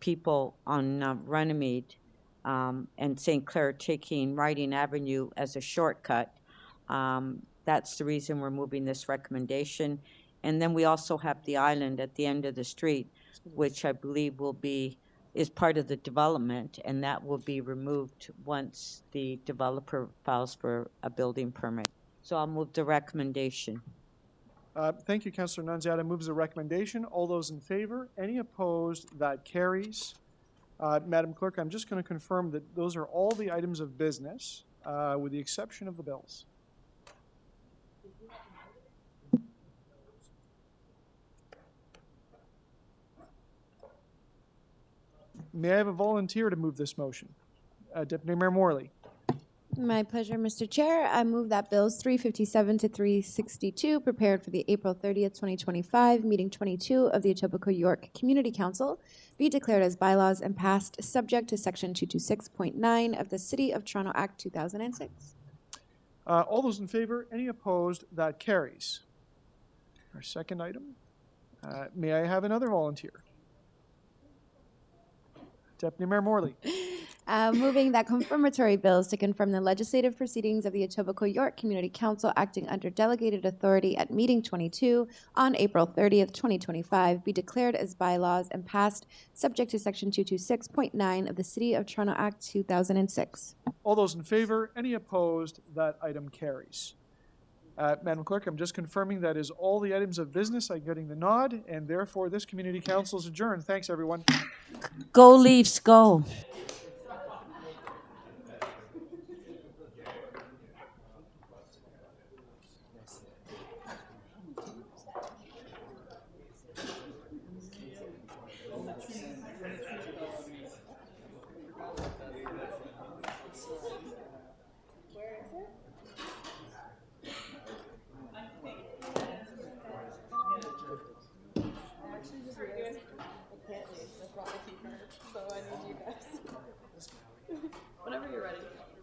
people on Runnymede and St. Clair taking Riding Avenue as a shortcut, that's the reason we're moving this recommendation. And then we also have the island at the end of the street, which I believe is part of the development, and that will be removed once the developer files for a building permit. So I'll move the recommendation. Thank you, Councillor Nunziata. Moves the recommendation. All those in favor? Any opposed? That carries. Madam Clerk, I'm just going to confirm that those are all the items of business, with the exception of the bills. May I have a volunteer to move this motion? Deputy Mayor Morley. My pleasure, Mr. Chair. I move that bills 357 to 362, prepared for the April 30th, 2025, meeting 22 of the Etobicoke York Community Council, be declared as bylaws and passed, subject to Section 226.9 of the City of Toronto Act 2006. All those in favor? Any opposed? That carries. Our second item. May I have another volunteer? Deputy Mayor Morley. Moving that confirmatory bills to confirm the legislative proceedings of the Etobicoke York Community Council acting under delegated authority at meeting 22 on April 30th, 2025, be declared as bylaws and passed, subject to Section 226.9 of the City of Toronto Act 2006. All those in favor? Any opposed? That item carries. Madam Clerk, I'm just confirming that is all the items of business. I'm getting the nod, and therefore this Community Council is adjourned. Thanks, everyone. Go Leafs, go.